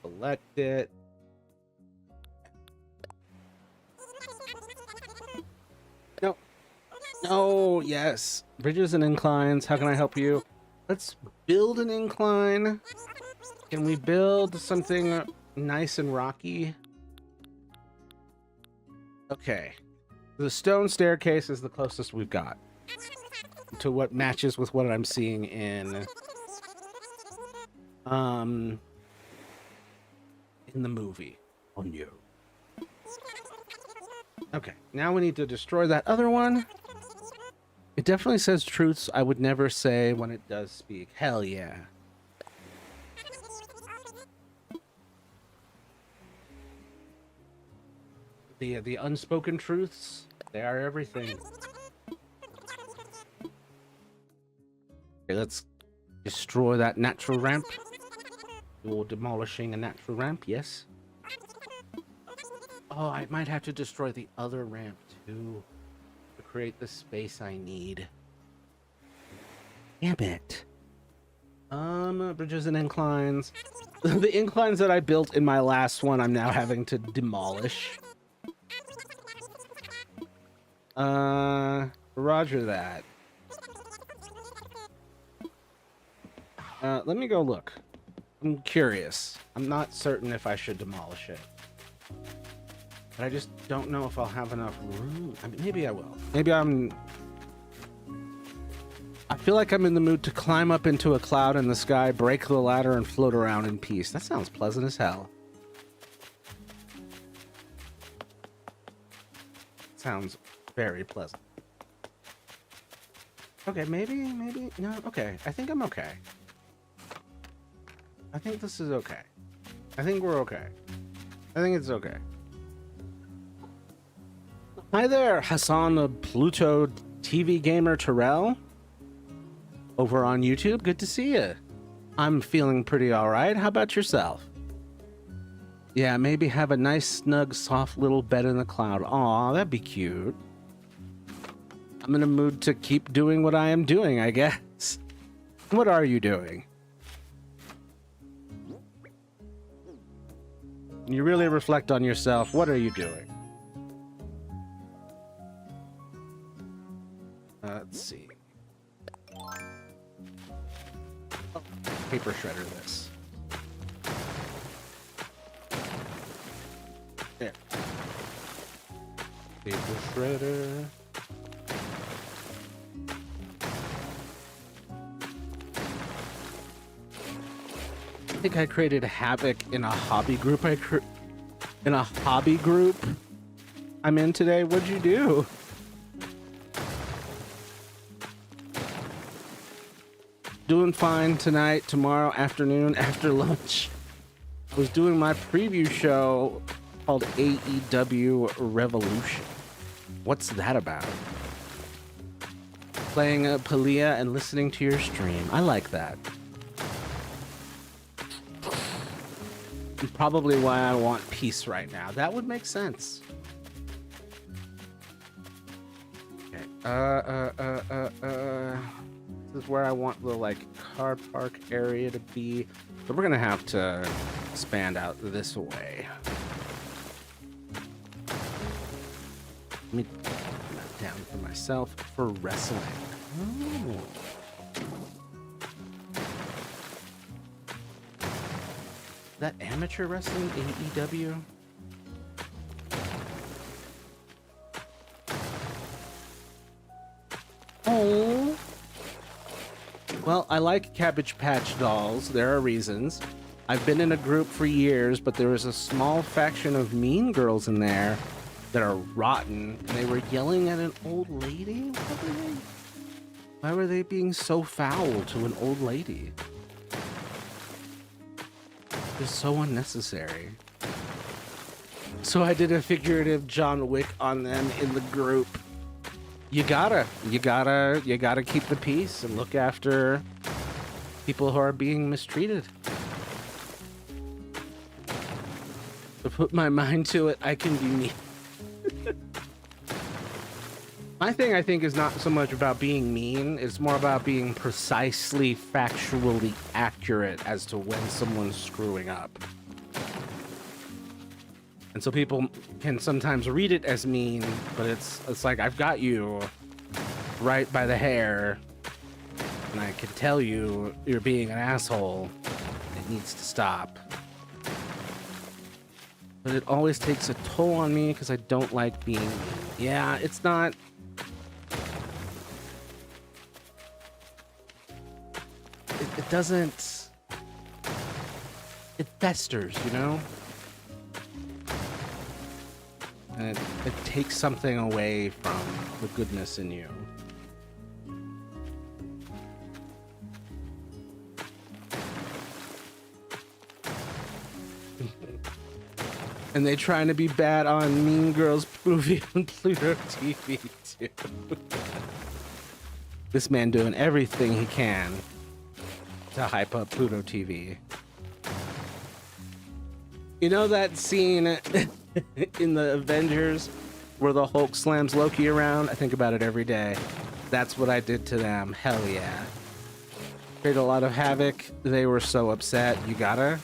Select it. No. No, yes. Bridges and inclines. How can I help you? Let's build an incline. Can we build something nice and rocky? Okay. The stone staircase is the closest we've got to what matches with what I'm seeing in the movie. Oh no. Okay, now we need to destroy that other one. It definitely says truths I would never say when it does speak. Hell yeah. The unspoken truths, they are everything. Okay, let's destroy that natural ramp. You're demolishing a natural ramp, yes. Oh, I might have to destroy the other ramp too to create the space I need. Damn it. Bridges and inclines. The inclines that I built in my last one, I'm now having to demolish. Roger that. Let me go look. I'm curious. I'm not certain if I should demolish it. But I just don't know if I'll have enough room. I mean, maybe I will. Maybe I feel like I'm in the mood to climb up into a cloud in the sky, break the ladder, and float around in peace. That sounds pleasant as hell. Sounds very pleasant. Okay, maybe, no, okay. I think I'm okay. I think this is okay. I think we're okay. I think it's okay. Hi there, Hassan of Pluto TV Gamer Terrell. Over on YouTube, good to see you. I'm feeling pretty alright. How about yourself? Yeah, maybe have a nice, snug, soft little bed in the cloud. Aw, that'd be cute. I'm in a mood to keep doing what I am doing, I guess. What are you doing? You really reflect on yourself. What are you doing? Let's see. Oh, paper shredder this. There. Paper shredder. I think I created havoc in a hobby group. In a hobby group I'm in today. What'd you do? Doing fine tonight, tomorrow afternoon, after lunch. I was doing my preview show called AEW Revolution. What's that about? Playing a Palia and listening to your stream. I like that. Probably why I want peace right now. That would make sense. Okay. This is where I want the like car park area to be. So we're gonna have to expand out this way. Let me put that down for myself for wrestling. Oh. That amateur wrestling, AEW? Oh. Well, I like Cabbage Patch dolls. There are reasons. I've been in a group for years, but there was a small faction of mean girls in there that are rotten, and they were yelling at an old lady? Why were they being so foul to an old lady? It's so unnecessary. So I did a figurative John Wick on them in the group. You gotta keep the peace and look after people who are being mistreated. To put my mind to it, I can be mean. My thing, I think, is not so much about being mean. It's more about being precisely, factually accurate as to when someone's screwing up. And so people can sometimes read it as mean, but it's like, I've got you right by the hair, and I can tell you you're being an asshole. It needs to stop. But it always takes a toll on me because I don't like being mean. Yeah, it's not... It doesn't... It festers, you know? And it takes something away from the goodness in you. And they trying to be bad on Mean Girls movie on Pluto TV too. This man doing everything he can to hype up Pluto TV. You know that scene in the Avengers where the Hulk slams Loki around? I think about it every day. That's what I did to them. Hell yeah. Created a lot of havoc. They were so upset. You gotta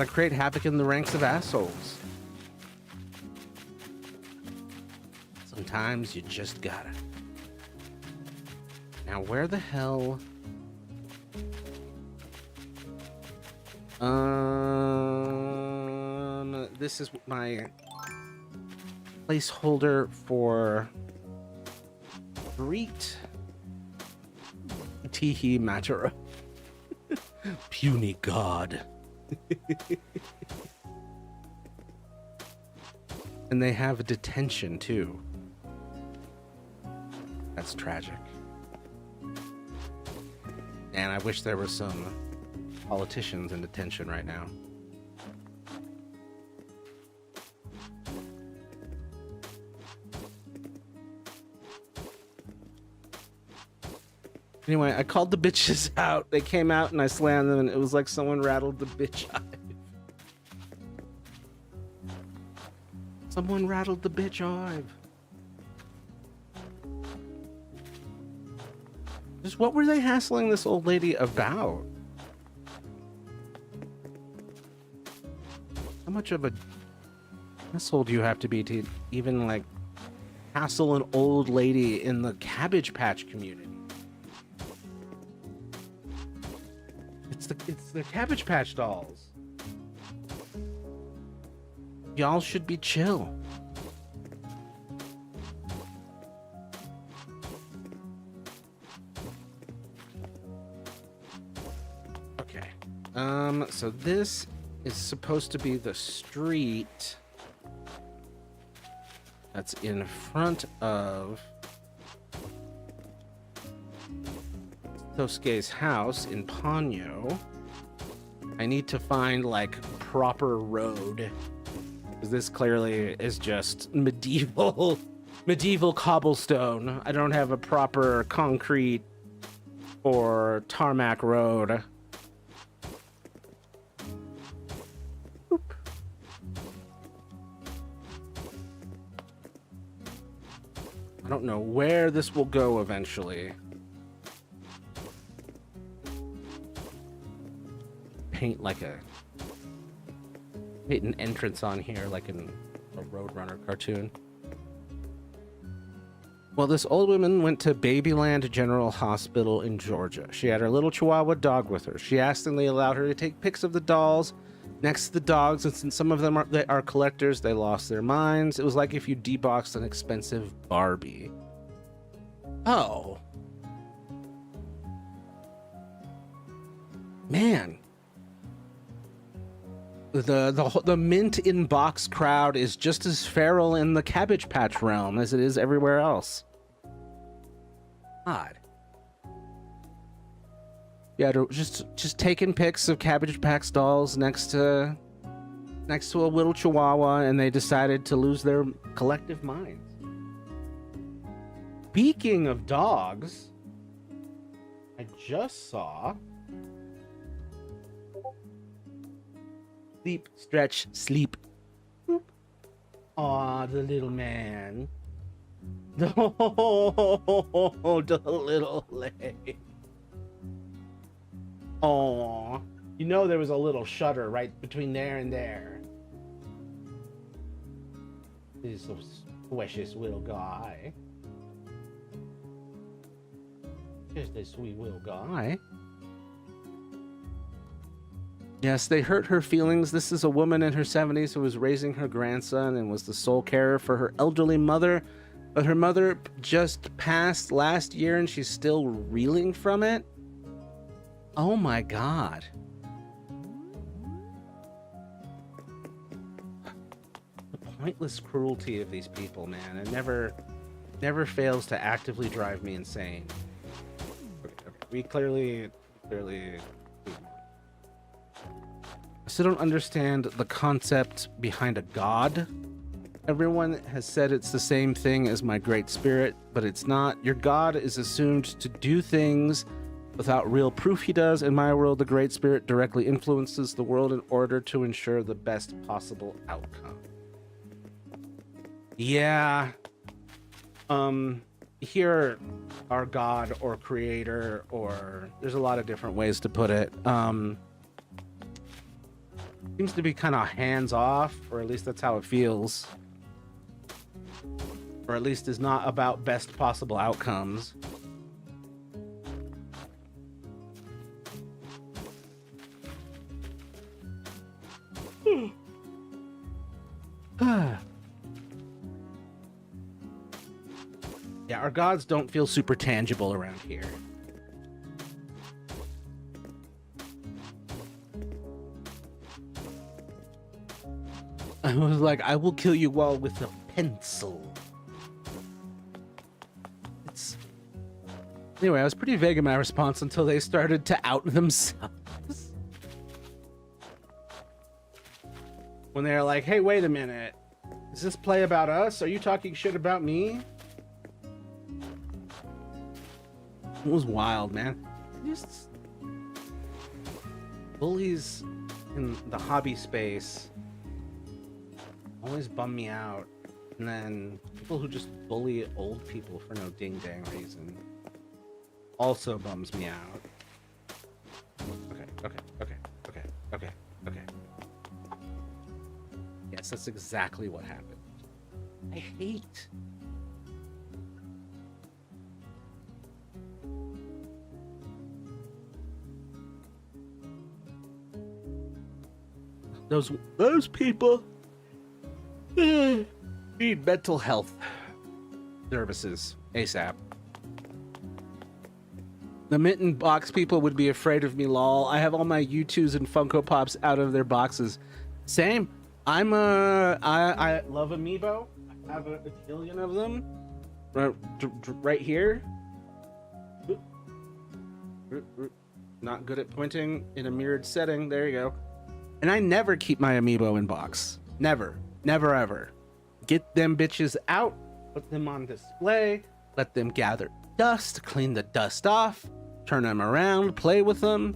create havoc in the ranks of assholes. Sometimes you just gotta. Now where the hell... This is my placeholder for Greet Teehee Matera. Puny God. And they have detention too. That's tragic. And I wish there were some politicians in detention right now. Anyway, I called the bitches out. They came out and I slammed them, and it was like someone rattled the bitch hive. Someone rattled the bitch hive. Just what were they hassling this old lady about? How much of a asshole do you have to be to even like hassle an old lady in the Cabbage Patch community? It's the Cabbage Patch dolls. Y'all should be chill. Okay. So this is supposed to be the street that's in front of Tosuke's house in Ponyo. I need to find like proper road, because this clearly is just medieval cobblestone. I don't have a proper concrete or tarmac road. Boop. I don't know where this will go eventually. Paint an entrance on here like in a Roadrunner cartoon. Well, this old woman went to Babyland General Hospital in Georgia. She had her little Chihuahua dog with her. She asked and they allowed her to take pics of the dolls next to the dogs, and since some of them are collectors, they lost their minds. It was like if you deboxed an expensive Barbie. Oh. Man. The mint in box crowd is just as feral in the Cabbage Patch realm as it is everywhere else. Odd. Yeah, just taking pics of Cabbage Patch dolls next to a little Chihuahua, and they decided to lose their collective minds. Speaking of dogs, I just saw. Sleep, stretch, sleep. Aw, the little man. Oh, the little leg. Aw. You know there was a little shutter right between there and there. This is so precious little guy. Just a sweet little guy. Yes, they hurt her feelings. This is a woman in her 70s who was raising her grandson and was the sole carer for her elderly mother. But her mother just passed last year and she's still reeling from it. Oh my God. The pointless cruelty of these people, man. It never fails to actively drive me insane. We clearly... I still don't understand the concept behind a god. Everyone has said it's the same thing as my great spirit, but it's not. Your god is assumed to do things without real proof he does. In my world, the great spirit directly influences the world in order to ensure the best possible outcome. Yeah. Here, our god or creator, or there's a lot of different ways to put it. Seems to be kind of hands-off, or at least that's how it feels. Or at least is not about best possible outcomes. Yeah, our gods don't feel super tangible around here. I was like, I will kill you all with a pencil. Anyway, I was pretty vague in my response until they started to out themselves. When they're like, hey, wait a minute. Is this play about us? Are you talking shit about me? It was wild, man. Just bullies in the hobby space always bum me out. And then people who just bully old people for no ding dang reason also bums me out. Okay. Yes, that's exactly what happened. I hate. Those people need mental health services ASAP. The Mitten box people would be afraid of me, lol. I have all my U2s and Funko Pops out of their boxes. Same. I love Amiibo. I have a billion of them right here. Not good at pointing in a mirrored setting. There you go. And I never keep my Amiibo in box. Never ever. Get them bitches out, put them on display, let them gather dust, clean the dust off, turn them around, play with them.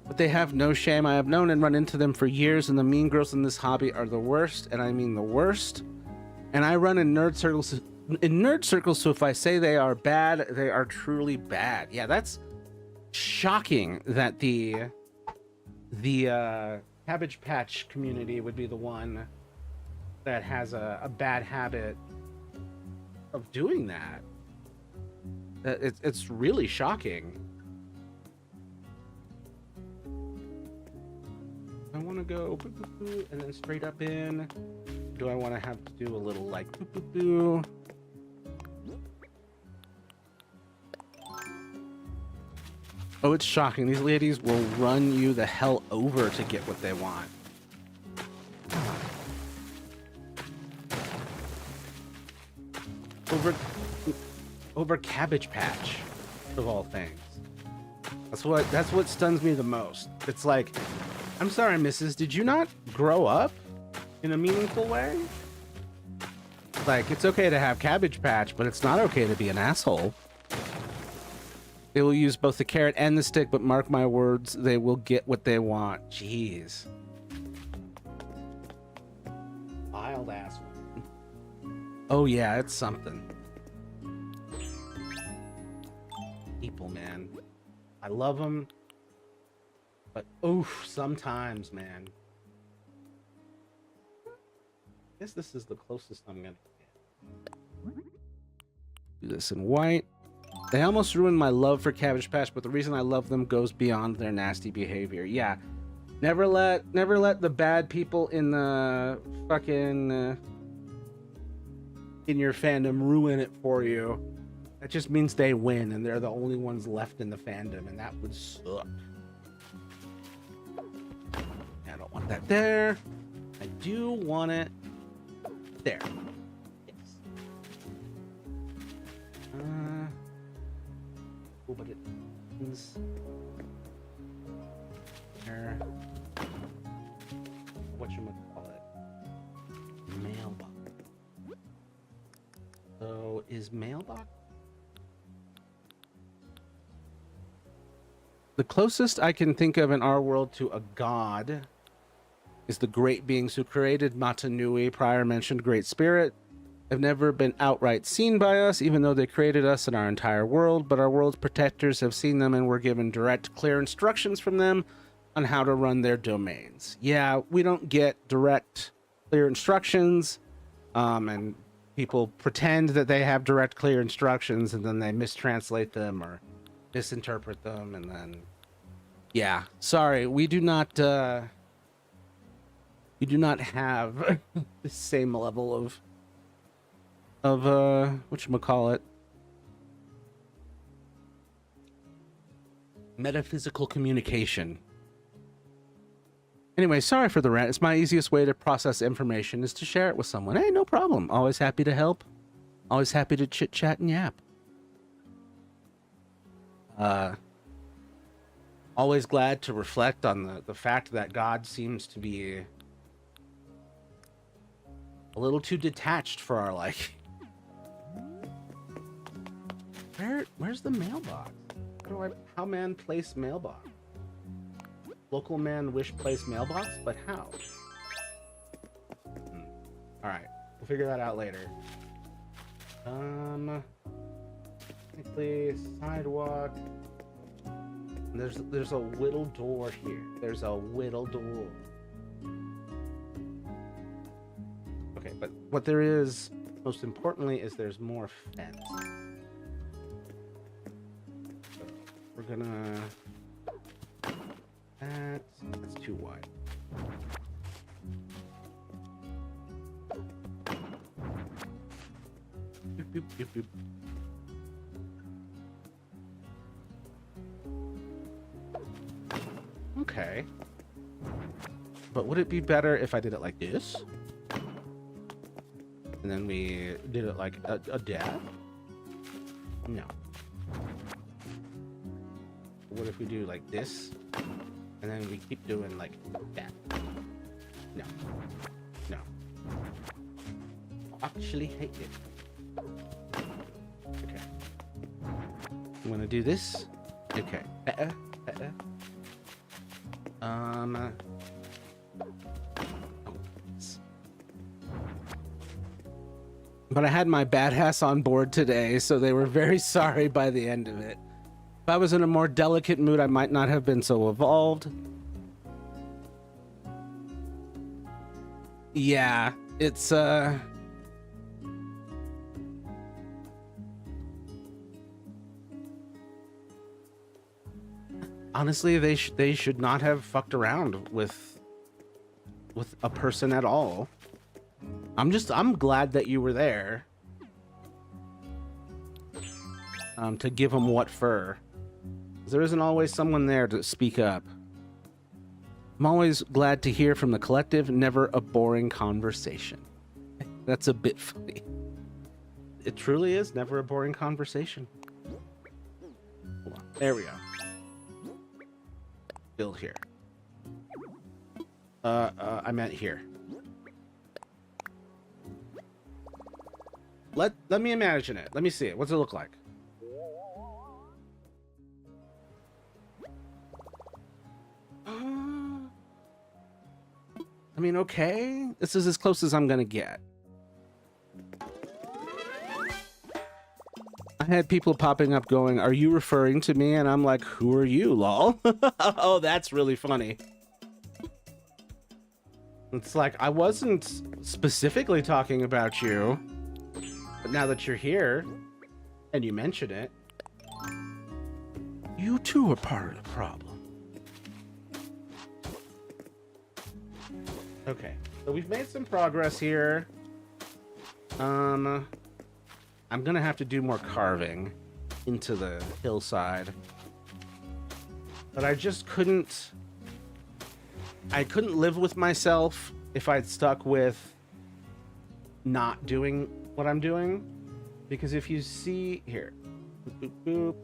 But they have no shame. I have known and run into them for years, and the mean girls in this hobby are the worst, and I mean the worst. And I run in nerd circles, so if I say they are bad, they are truly bad. Yeah, that's shocking that the Cabbage Patch community would be the one that has a bad habit of doing that. It's really shocking. I want to go boo, boo, boo, and then straight up in. Do I want to have to do a little like boo, boo, boo? Oh, it's shocking. These ladies will run you the hell over to get what they want. Over Cabbage Patch, of all things. That's what stuns me the most. It's like, I'm sorry, missus, did you not grow up in a meaningful way? Like, it's okay to have Cabbage Patch, but it's not okay to be an asshole. They will use both the carrot and the stick, but mark my words, they will get what they want. Jeez. Wild ass. Oh yeah, it's something. People, man. I love them. But oof, sometimes, man. I guess this is the closest I'm gonna get. Do this in white. They almost ruined my love for Cabbage Patch, but the reason I love them goes beyond their nasty behavior. Yeah, never let the bad people in the fucking in your fandom ruin it for you. That just means they win, and they're the only ones left in the fandom, and that would suck. I don't want that there. I do want it there. Yes. Oh, but it is there. Whatchamacallit? Mailbox. So is mailbox? The closest I can think of in our world to a god is the great beings who created Mata Nui, prior mentioned Great Spirit. Have never been outright seen by us, even though they created us and our entire world, but our world's protectors have seen them and were given direct, clear instructions from them on how to run their domains. Yeah, we don't get direct, clear instructions, and people pretend that they have direct, clear instructions, and then they mistranslate them or misinterpret them, and then yeah, sorry, we do not have the same level of whatchamacallit, metaphysical communication. Anyway, sorry for the rant. It's my easiest way to process information is to share it with someone. Hey, no problem. Always happy to help. Always happy to chit chat and yap. Always glad to reflect on the fact that God seems to be a little too detached for our liking. Where's the mailbox? How man place mailbox? Local man wish place mailbox, but how? right, we'll figure that out later. Technically, sidewalk. There's a whittle door here. There's a whittle door. Okay, but what there is, most importantly, is there's more fence. So we're gonna. That's too wide. Boop, boop, boop, boop. Okay. But would it be better if I did it like this? And then we did it like a dab? No. What if we do like this? And then we keep doing like that? No. No. I actually hate it. Okay. I'm gonna do this. Okay. Oh, but I had my badass on board today, so they were very sorry by the end of it. If I was in a more delicate mood, I might not have been so evolved. Yeah, it's honestly, they should not have fucked around with a person at all. I'm glad that you were there. To give them what for. There isn't always someone there to speak up. I'm always glad to hear from the collective, never a boring conversation. That's a bit funny. It truly is never a boring conversation. Hold on. There we go. Build here. I meant here. Let me imagine it. Let me see it. What's it look like? I mean, okay. This is as close as I'm gonna get. I had people popping up going, "Are you referring to me?" And I'm like, "Who are you, lol?" Oh, that's really funny. It's like, I wasn't specifically talking about you, but now that you're here and you mention it, you too are part of the problem. Okay, so we've made some progress here. I'm gonna have to do more carving into the hillside, but I just couldn't. I couldn't live with myself if I'd stuck with not doing what I'm doing, because if you see here, boop, boop, boop.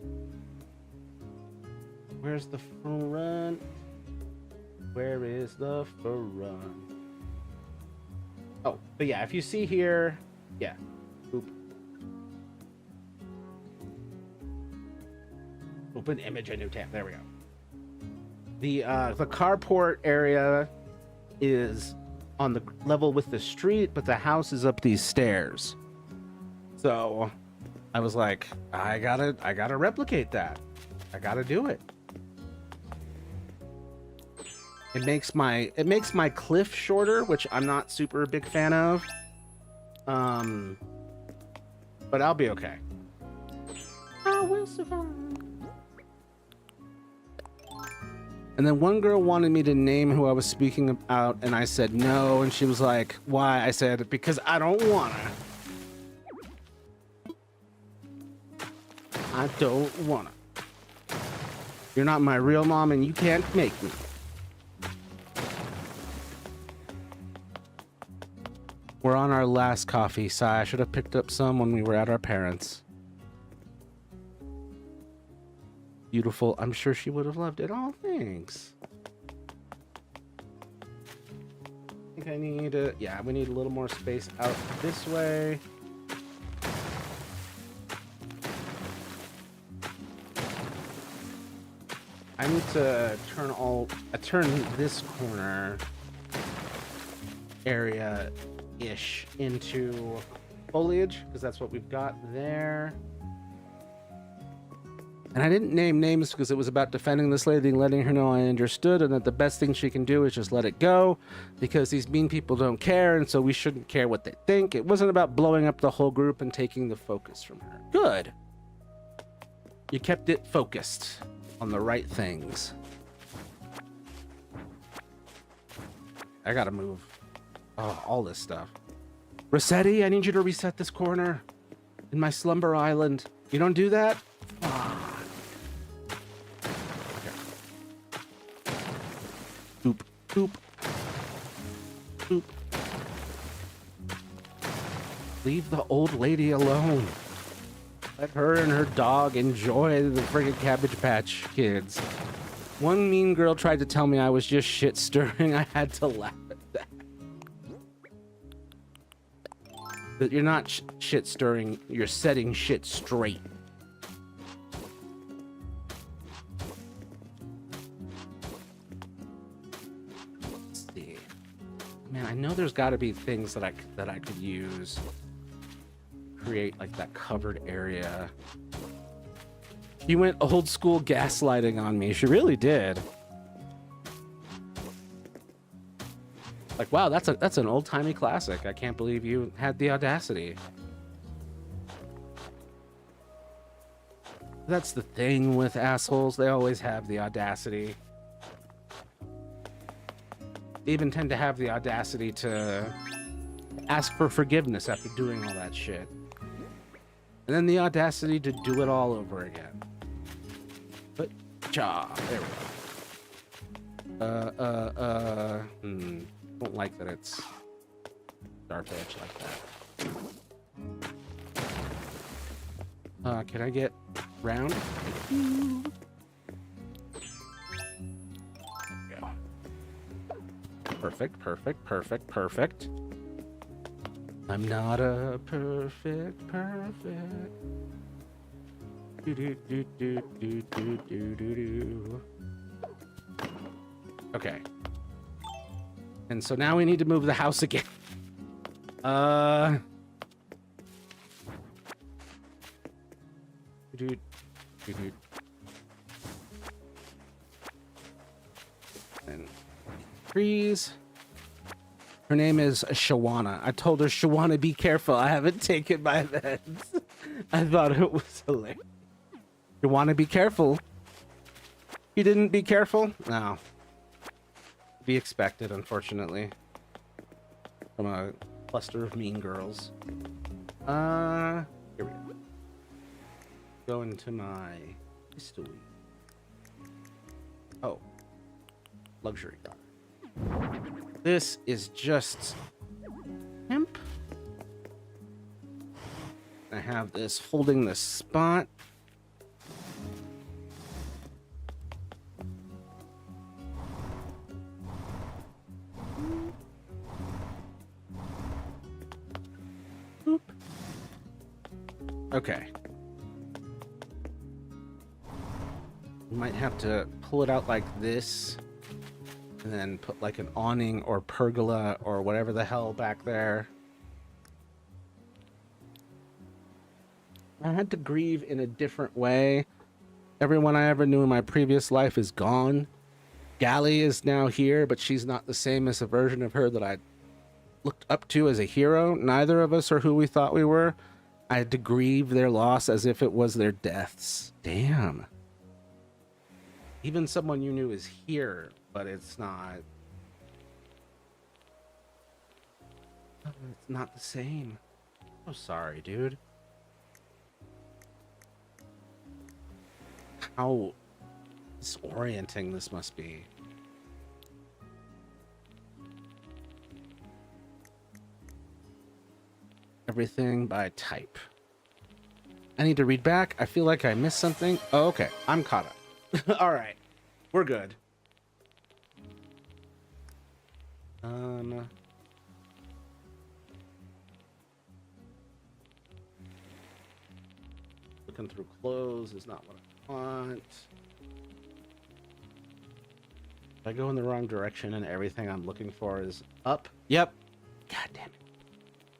Where's the front? Where is the front? Oh, but yeah, if you see here, yeah, boop. Open image, a new tab. There we go. The carport area is on the level with the street, but the house is up these stairs. So I was like, I gotta replicate that. I gotta do it. It makes my cliff shorter, which I'm not super big fan of. But I'll be okay. I will survive. And then one girl wanted me to name who I was speaking about, and I said no, and she was like, "Why?" I said, "Because I don't wanna. I don't wanna. You're not my real mom, and you can't make me." We're on our last coffee. Sigh, I should have picked up some when we were at our parents'. Beautiful. I'm sure she would have loved it. Oh, thanks. I think I need a... Yeah, we need a little more space out this way. I need to turn this corner area ish into foliage, because that's what we've got there. And I didn't name names because it was about defending this lady and letting her know I understood and that the best thing she can do is just let it go because these mean people don't care, and so we shouldn't care what they think. It wasn't about blowing up the whole group and taking the focus from her. Good. You kept it focused on the right things. I gotta move. Oh, all this stuff. Rossetti, I need you to reset this corner in my slumber island. You don't do that? Boop, boop, boop. Leave the old lady alone. Let her and her dog enjoy the friggin' Cabbage Patch Kids. One mean girl tried to tell me I was just shit stirring. I had to laugh at that. But you're not shit stirring, you're setting shit straight. Man, I know there's got to be things that I could use. Create like that covered area. You went old school gaslighting on me. She really did. Like, wow, that's an old timey classic. I can't believe you had the audacity. That's the thing with assholes. They always have the audacity. They even tend to have the audacity to ask for forgiveness after doing all that shit. And then the audacity to do it all over again. But, there we go. Don't like that it's dark edge like that. Can I get round? Perfect, perfect, perfect, perfect. I'm not a perfect. Do do do do do do do do. Okay. And so now we need to move the house again. Do do. And trees. Her name is Shawana. I told her, Shawana, be careful. I haven't taken my meds. I thought it was hilarious. Shawana, be careful. You didn't be careful? No. Be expected, unfortunately. From a cluster of mean girls. Here we go. Go into my history. Oh. Luxury car. This is just hemp. I have this holding this spot. Boop. Okay. You might have to pull it out like this. And then put like an awning or pergola or whatever the hell back there. I had to grieve in a different way. Everyone I ever knew in my previous life is gone. Gally is now here, but she's not the same as a version of her that I looked up to as a hero. Neither of us are who we thought we were. I had to grieve their loss as if it was their deaths. Damn. Even someone you knew is here, but it's not. It's not the same. Oh, sorry, dude. How disorienting this must be. Everything by type. I need to read back. I feel like I missed something. Oh, okay. I'm caught up. All right. We're good. Looking through clothes is not what I want. If I go in the wrong direction and everything I'm looking for is up. Yep. God damn it.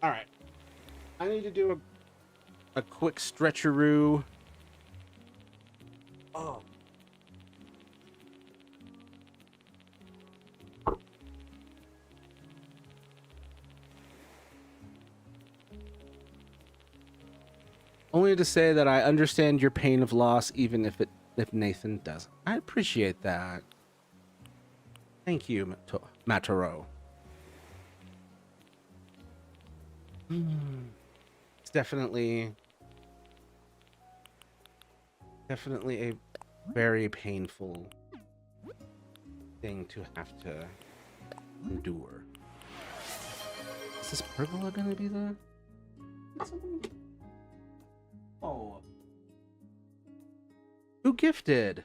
All right. I need to do a quick stretcheroo. Oh. Only to say that I understand your pain of loss, even if Nathan doesn't. I appreciate that. Thank you, Mataro. It's definitely a very painful thing to have to endure. Is this pergola gonna be the? Oh, who gifted?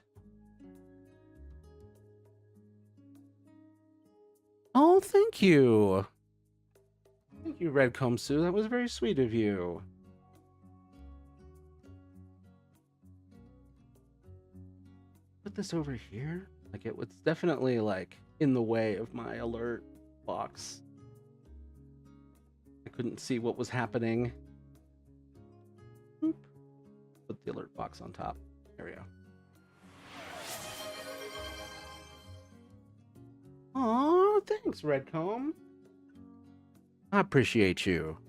Oh, thank you. Thank you, Red Comsu. That was very sweet of you. Put this over here. Like it was definitely like in the way of my alert box. I couldn't see what was happening. Boop. Put the alert box on top. There we go. Aw, thanks, Redcomb. I appreciate you.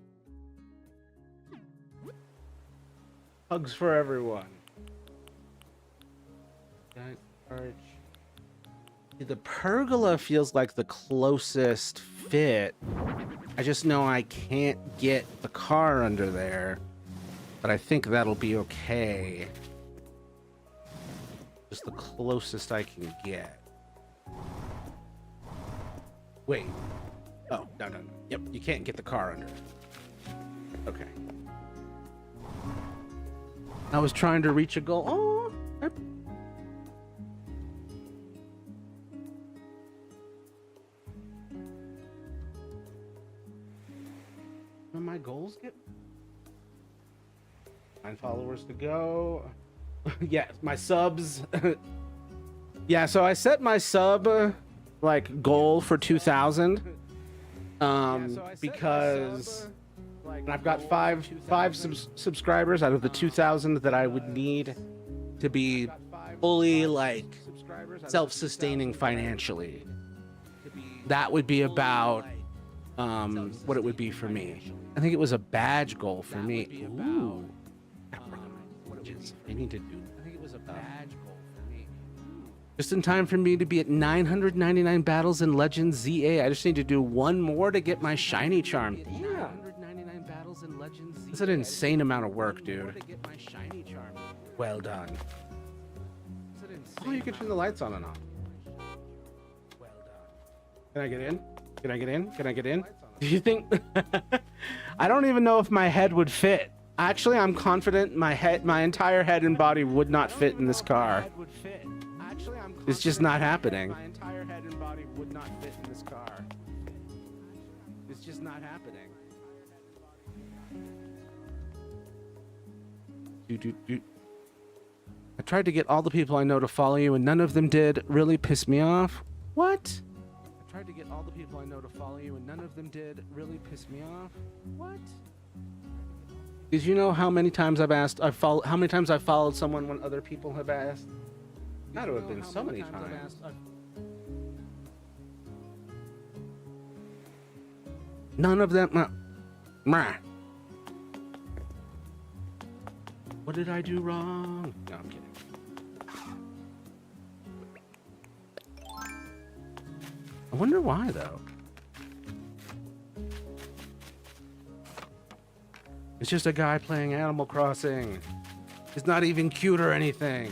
Hugs for everyone. The pergola feels like the closest fit. I just know I can't get the car under there, but I think that'll be okay. Just the closest I can get. Wait. Oh, no. Yep, you can't get the car under. Okay. I was trying to reach a goal. Oh, when my goals get 9 followers to go. Yeah, my subs. Yeah, so I set my sub like goal for 2,000. Because I've got five subscribers out of the 2,000 that I would need to be fully like self-sustaining financially. That would be about what it would be for me. I think it was a badge goal for me. Ooh. I need to do. I think it was a badge goal for me. Just in time for me to be at 999 battles in Legends ZA. I just need to do one more to get my shiny charm. Yeah. 999 battles in Legends ZA. That's an insane amount of work, dude. Well done. Oh, you can turn the lights on and off. Well done. Can I get in? Can I get in? Can I get in? Do you think? I don't even know if my head would fit. Actually, I'm confident my entire head and body would not fit in this car. It's just not happening. My entire head and body would not fit in this car. It's just not happening. I tried to get all the people I know to follow you, and none of them did. Really pissed me off. What? I tried to get all the people I know to follow you, and none of them did. Really pissed me off. What? Did you know how many times I've asked? How many times I've followed someone when other people have asked? Got to have been so many times. None of them. What did I do wrong? No, I'm kidding. I wonder why, though. It's just a guy playing Animal Crossing. It's not even cute or anything.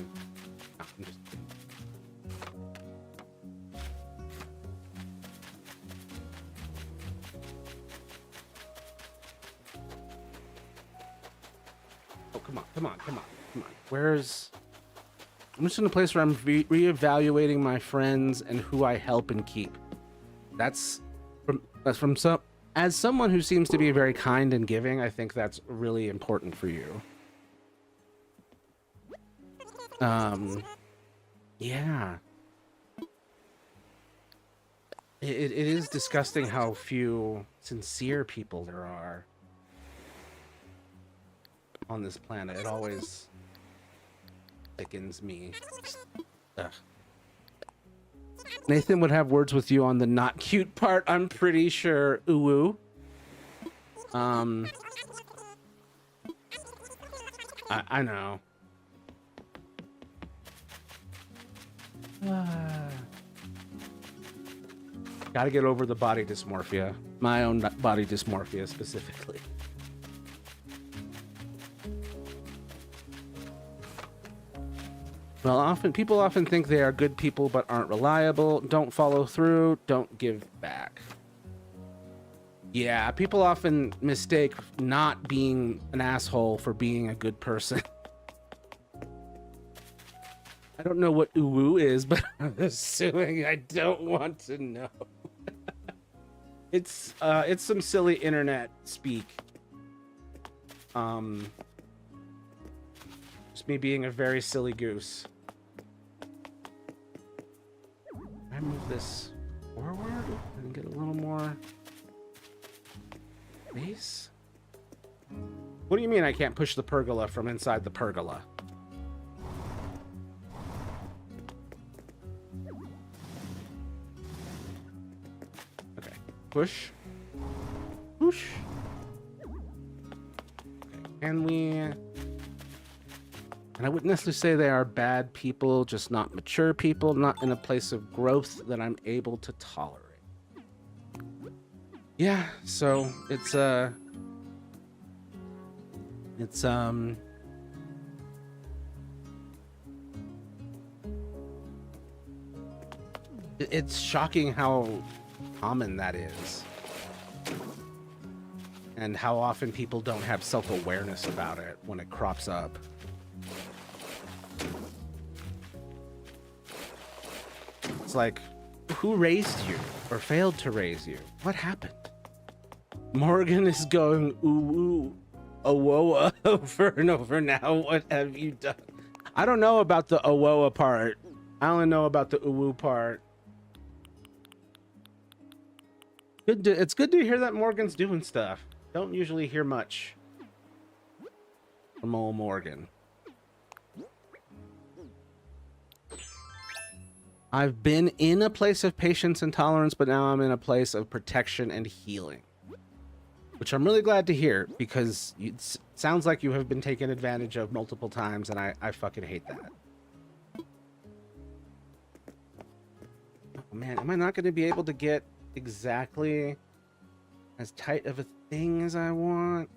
No, I'm just kidding. Oh, come on. Where's... I'm just in a place where I'm reevaluating my friends and who I help and keep. That's from some... As someone who seems to be very kind and giving, I think that's really important for you. Yeah. It is disgusting how few sincere people there are on this planet. It always sickens me. Ugh. Nathan would have words with you on the not cute part, I'm pretty sure. Ooh. I know. Gotta get over the body dysmorphia. My own body dysmorphia specifically. Well, people often think they are good people but aren't reliable, don't follow through, don't give back. Yeah, people often mistake not being an asshole for being a good person. I don't know what uwu is, but I'm assuming I don't want to know. It's some silly internet speak. Just me being a very silly goose. Can I move this forward and get a little more space? What do you mean I can't push the pergola from inside the pergola? Okay, push. Push. Okay, can we... And I wouldn't necessarily say they are bad people, just not mature people, not in a place of growth that I'm able to tolerate. Yeah, so it's shocking how common that is. And how often people don't have self-awareness about it when it crops up. It's like, who raised you or failed to raise you? What happened? Morgan is going ooh, awoa over and over now. What have you done? I don't know about the awoa part. I only know about the uwu part. It's good to hear that Morgan's doing stuff. Don't usually hear much from old Morgan. I've been in a place of patience and tolerance, but now I'm in a place of protection and healing. Which I'm really glad to hear, because it sounds like you have been taken advantage of multiple times, and I fucking hate that. Oh man, am I not going to be able to get exactly as tight of a thing as I want?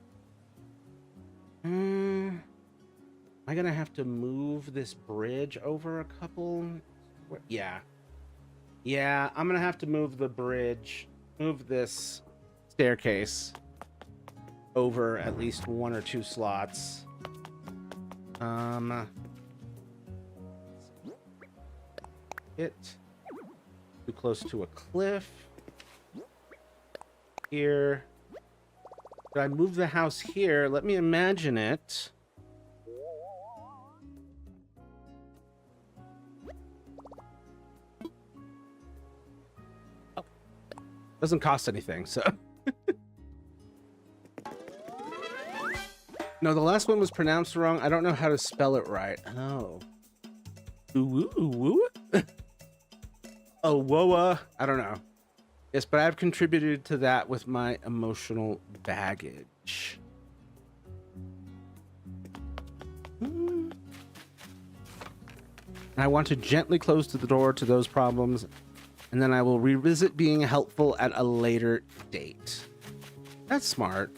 Am I going to have to move this bridge over a couple... Yeah. Yeah, I'm gonna have to move the bridge, move this staircase over at least 1 or 2 slots. It too close to a cliff. Here. Did I move the house here? Let me imagine it. Doesn't cost anything, so. No, the last one was pronounced wrong. I don't know how to spell it right. Oh. Ooh, ooh, ooh. Oh, whoa, I don't know. Yes, but I've contributed to that with my emotional baggage. And I want to gently close the door to those problems, and then I will revisit being helpful at a later date. That's smart.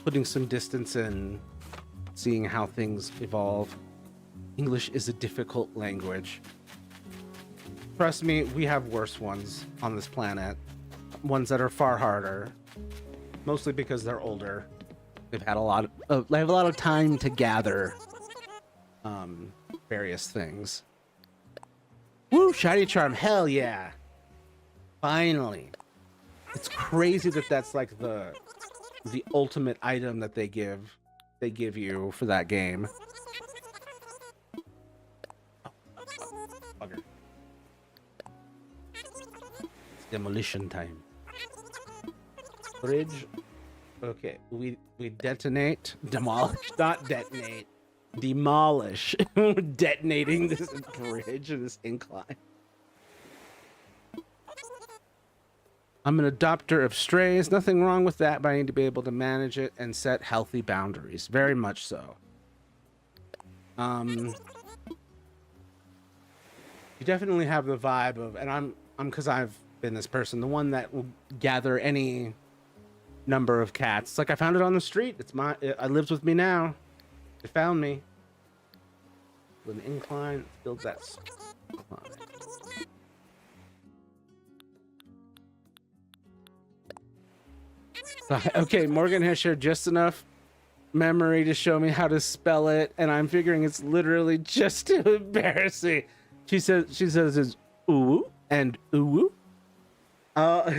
Putting some distance in, seeing how things evolve. English is a difficult language. Trust me, we have worse ones on this planet. Ones that are far harder. Mostly because they're older. They've had they have a lot of time to gather various things. Woo, shiny charm, hell yeah. Finally. It's crazy that that's like the ultimate item that they give you for that game. Demolition time. Fridge. Okay, we detonate, demolish, not detonate, demolish. We're detonating this bridge and this incline. I'm an adopter of strays. Nothing wrong with that, but I need to be able to manage it and set healthy boundaries. Very much so. You definitely have the vibe of, and I'm because I've been this person, the one that will gather any number of cats. It's like I found it on the street. It's my, it lives with me now. It found me. With an incline, builds that. Okay, Morgan has shared just enough memory to show me how to spell it, and I'm figuring it's literally just too embarrassing. She says it's ooh and ooh.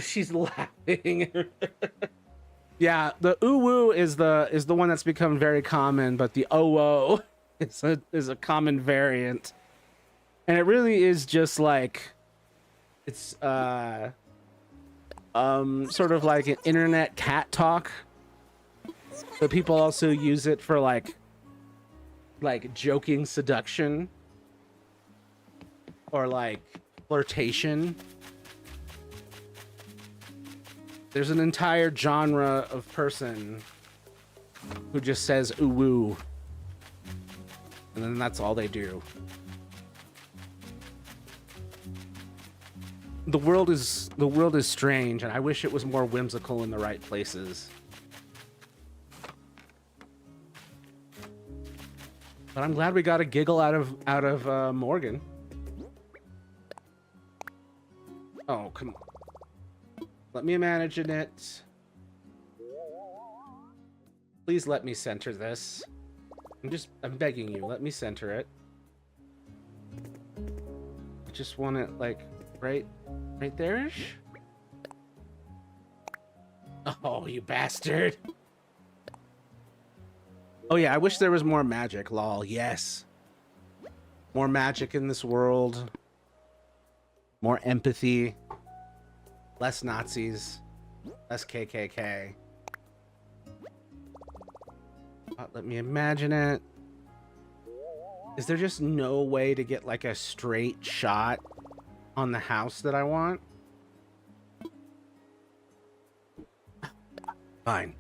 She's laughing. Yeah, the ooh is the one that's become very common, but the oh is a common variant, and it really is just like it's sort of like an internet cat talk, but people also use it for like joking seduction or like flirtation. There's an entire genre of person who just says ooh woo, and then that's all they do. The world is strange, and I wish it was more whimsical in the right places. But I'm glad we got a giggle out of Morgan. Oh, come on. Let me imagine it. Please let me center this. I'm begging you, let me center it. I just want it like right there-ish. Oh, you bastard. Oh yeah, I wish there was more magic, lol. Yes. More magic in this world. More empathy. Less Nazis. Less KKK. Let me imagine it. Is there just no way to get like a straight shot on the house that I want? Fine.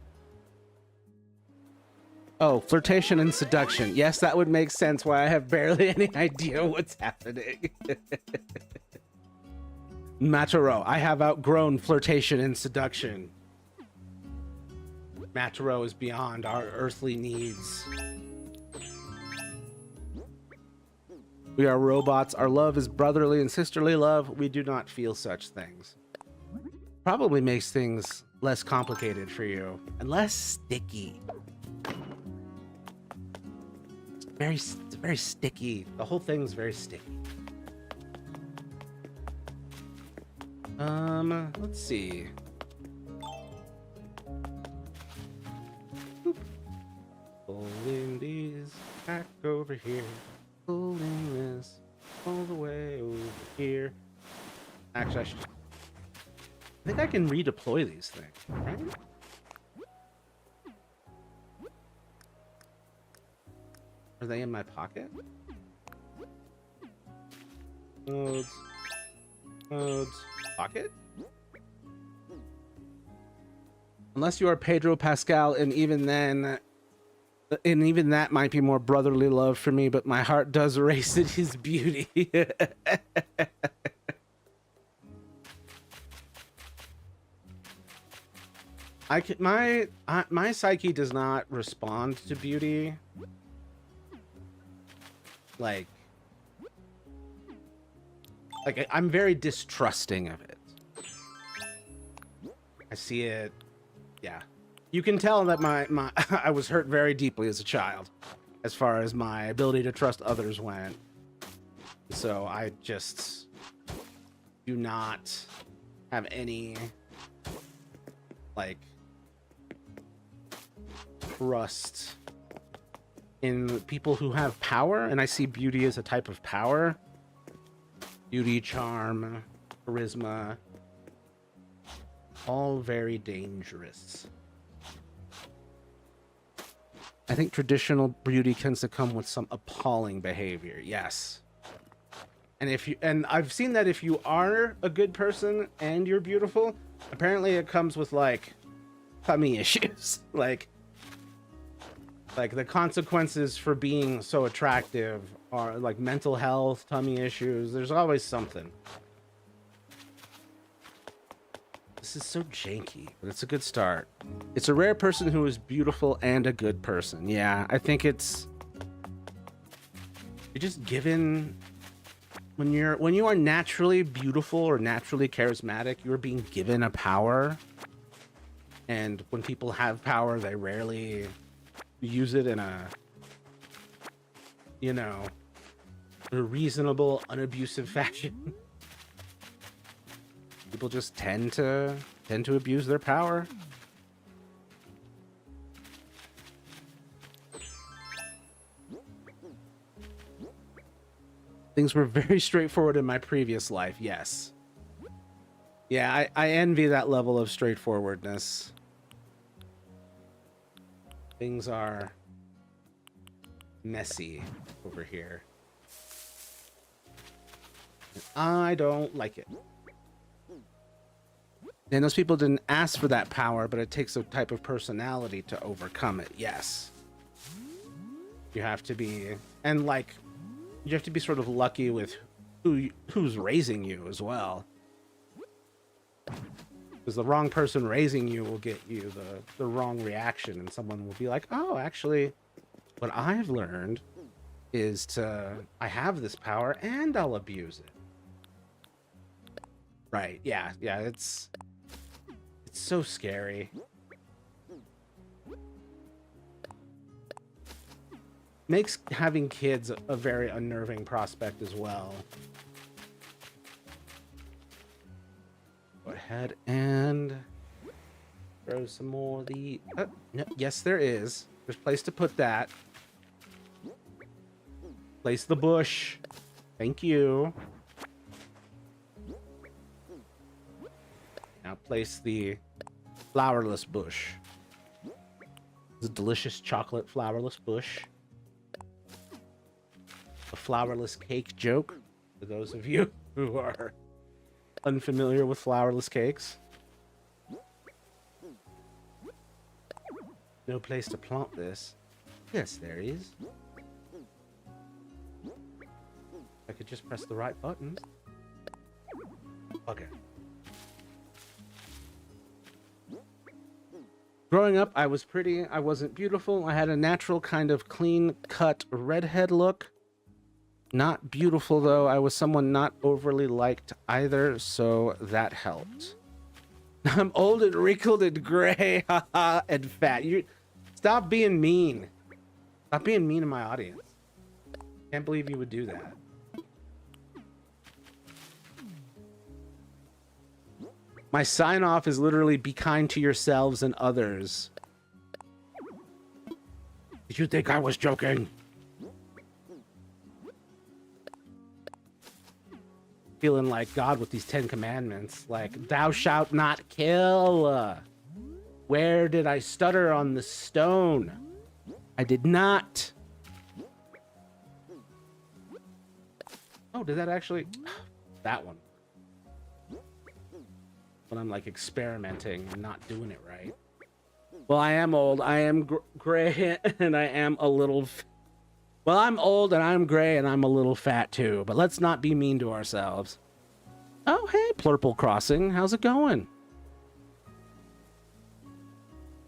Oh, flirtation and seduction. Yes, that would make sense why I have barely any idea what's happening. Mataro, I have outgrown flirtation and seduction. Mataro is beyond our earthly needs. We are robots. Our love is brotherly and sisterly love. We do not feel such things. Probably makes things less complicated for you and less sticky. It's very sticky. The whole thing's very sticky. Let's see. Boop. Pulling these back over here. Pulling this all the way over here. Actually, I think I can redeploy these things, right? Are they in my pocket? Modes. Pocket? Unless you are Pedro Pascal, and even then, and even that might be more brotherly love for me, but my heart does race at his beauty. My psyche does not respond to beauty. Like I'm very distrusting of it. I see it. Yeah. You can tell that my I was hurt very deeply as a child as far as my ability to trust others went. So I just do not have any like trust in people who have power, and I see beauty as a type of power. Beauty, charm, charisma. all very dangerous. I think traditional beauty tends to come with some appalling behavior. Yes. And I've seen that if you are a good person and you're beautiful, apparently it comes with like tummy issues. like the consequences for being so attractive are like mental health, tummy issues. There's always something. This is so janky, but it's a good start. It's a rare person who is beautiful and a good person. Yeah, I think you're just given when you are naturally beautiful or naturally charismatic, you're being given a power. And when people have power, they rarely use it in a reasonable, unabusive fashion. People just tend to abuse their power. Things were very straightforward in my previous life, yes. Yeah, I envy that level of straightforwardness. Things are messy over here. I don't like it. And those people didn't ask for that power, but it takes a type of personality to overcome it. Yes. You have to be, and like, you have to be sort of lucky with who's raising you as well. Because the wrong person raising you will get you the wrong reaction, and someone will be like, oh, actually, what I've learned is I have this power and I'll abuse it. Right, yeah, it's so scary. Makes having kids a very unnerving prospect as well. Go ahead and throw some more of the... no, yes, there is. There's a place to put that. Place the bush. Thank you. Now place the flowerless bush. It's a delicious chocolate flowerless bush. A flowerless cake joke for those of you who are unfamiliar with flowerless cakes. No place to plant this. Yes, there is. I could just press the right button. Okay. Growing up, I was pretty. I wasn't beautiful. I had a natural kind of clean-cut redhead look. Not beautiful, though. I was someone not overly liked either, so that helped. I'm old and wrinkled and gray, haha, and fat. Stop being mean. Stop being mean to my audience. Can't believe you would do that. My sign-off is literally be kind to yourselves and others. Did you think I was joking? Feeling like God with these 10 commandments. Like, thou shalt not kill. Where did I stutter on the stone? I did not. Oh, did that actually... that one. When I'm like experimenting and not doing it right. Well, I am old. I am gray and I am a little... well, I'm old and I'm gray and I'm a little fat too, but let's not be mean to ourselves. Oh, hey, Plurple Crossing. How's it going?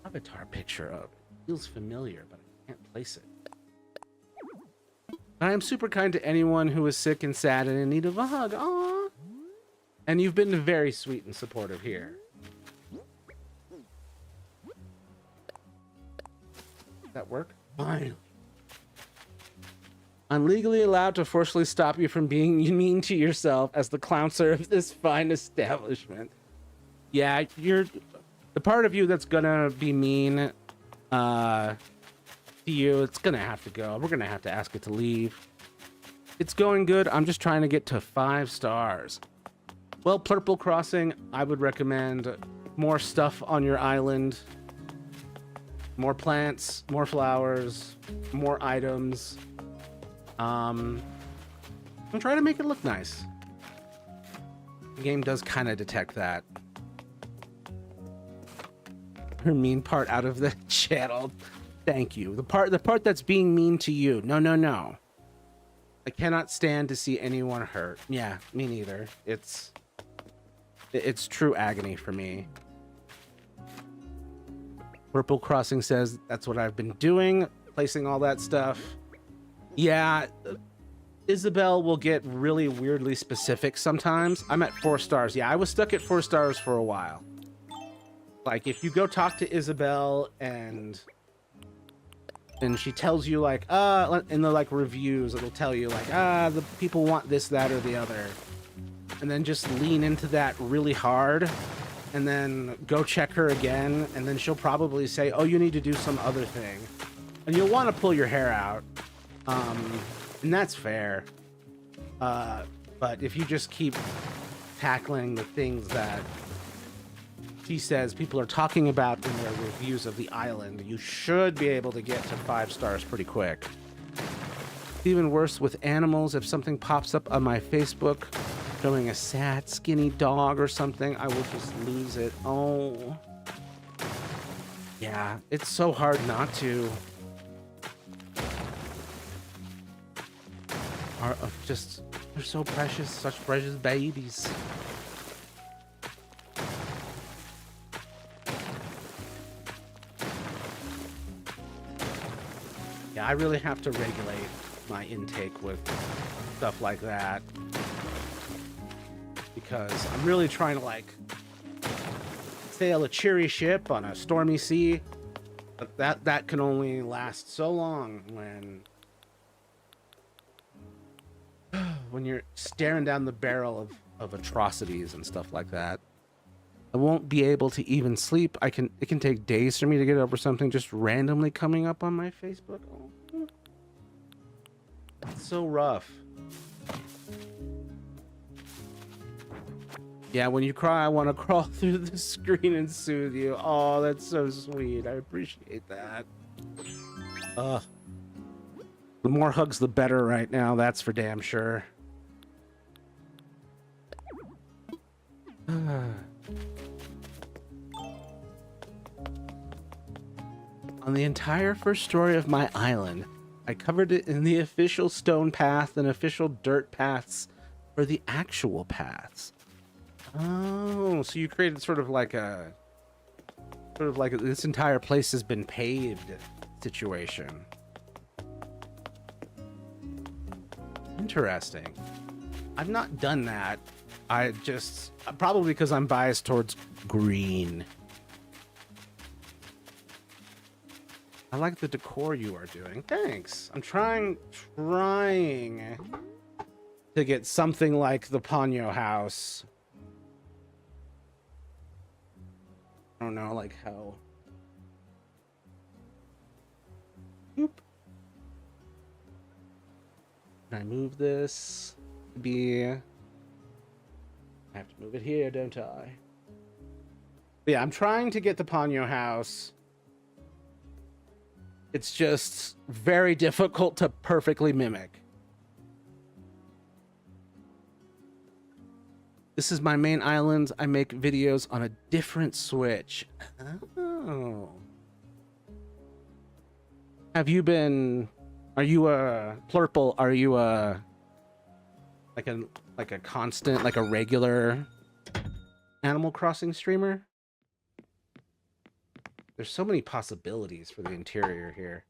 Avatar picture up. Feels familiar, but I can't place it. I am super kind to anyone who is sick and sad and in need of a hug. Aww. And you've been very sweet and supportive here. Does that work? Fine. I'm legally allowed to forcefully stop you from being mean to yourself as the clowncer of this fine establishment. Yeah, you're the part of you that's gonna be mean to you. It's gonna have to go. We're gonna have to ask it to leave. It's going good. I'm just trying to get to 5 stars. Well, Purple Crossing, I would recommend more stuff on your island. More plants, more flowers, more items. I'm trying to make it look nice. The game does kind of detect that. Her mean part out of the channel. Thank you. The part that's being mean to you. No, no, no. I cannot stand to see anyone hurt. Yeah, me neither. It's true agony for me. Purple Crossing says that's what I've been doing, placing all that stuff. Yeah, Isabel will get really weirdly specific sometimes. I'm at 4 stars. Yeah, I was stuck at 4 stars for a while. Like, if you go talk to Isabel and she tells you, like, in the, like, reviews, it'll tell you, like, the people want this, that, or the other. And then just lean into that really hard. And then go check her again, and then she'll probably say, oh, you need to do some other thing. And you'll want to pull your hair out. And that's fair. But if you just keep tackling the things that she says people are talking about in their reviews of the island, you should be able to get to 5 stars pretty quick. Even worse with animals, if something pops up on my Facebook showing a sad, skinny dog or something, I will just lose it. Oh. Yeah, it's so hard not to. They're so precious, such precious babies. Yeah, I really have to regulate my intake with stuff like that. Because I'm really trying to, like, sail a cheery ship on a stormy sea. But that can only last so long when you're staring down the barrel of atrocities and stuff like that. I won't be able to even sleep. It can take days for me to get over something just randomly coming up on my Facebook. Oh, it's so rough. Yeah, when you cry, I want to crawl through the screen and soothe you. Oh, that's so sweet. I appreciate that. The more hugs, the better right now. That's for damn sure. On the entire first story of my island, I covered it in the official stone path and official dirt paths for the actual paths. Oh, so you created sort of like this entire place has been paved situation. Interesting. I've not done that. Probably because I'm biased towards green. I like the decor you are doing. Thanks. I'm trying to get something like the Ponyo house. I don't know, like how. Boop. Can I move this? I have to move it here, don't I? But yeah, I'm trying to get the Ponyo house. It's just very difficult to perfectly mimic. This is my main island. I make videos on a different Switch. Oh. Are you a Plurple? Are you like a constant, like a regular Animal Crossing streamer? There's so many possibilities for the interior here.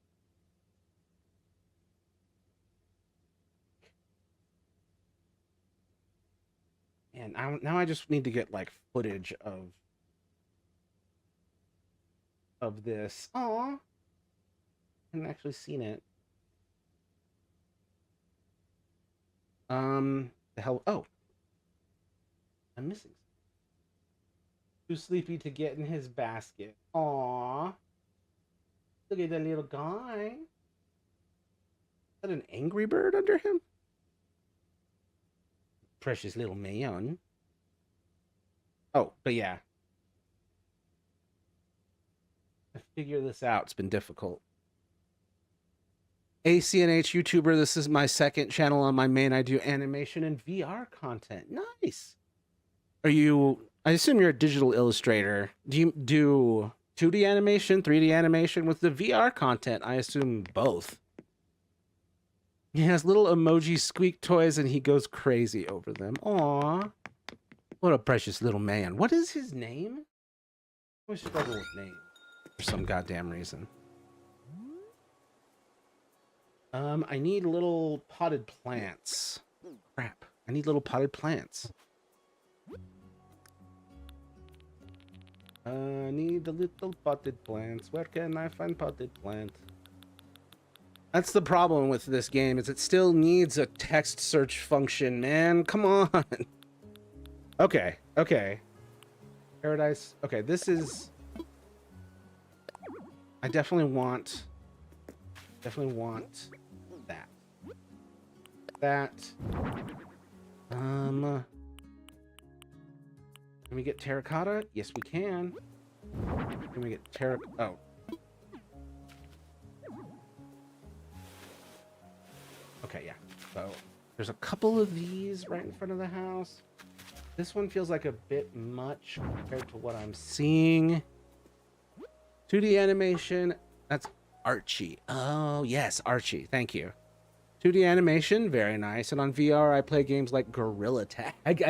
And now I just need to get like footage of this. Aw, I haven't actually seen it. The hell? Oh, I'm missing. Too sleepy to get in his basket. Aw, look at that little guy. Is that an angry bird under him? Precious little man. Oh, but yeah. figure this out. It's been difficult. ACNH YouTuber, this is my second channel on my main. I do animation and VR content. Nice. Are you, I assume you're a digital illustrator. Do you do 2D animation, 3D animation with the VR content? I assume both. He has little emoji squeak toys and he goes crazy over them. Aww. What a precious little man. What is his name? I always struggle with names for some goddamn reason. I need little potted plants. Crap. I need little potted plants. I need the little potted plants. Where can I find potted plants? That's the problem with this game, is it still needs a text search function, man. Come on. Okay, okay. Paradise. Okay, this is... I definitely want that. That. Can we get terracotta? Yes, we can. Can we get oh. Okay, yeah. So there's a couple of these right in front of the house. This one feels like a bit much compared to what I'm seeing. 2D animation. That's Archie. Oh, yes, Archie. Thank you. 2D animation, very nice. And on VR, I play games like Gorilla Tag.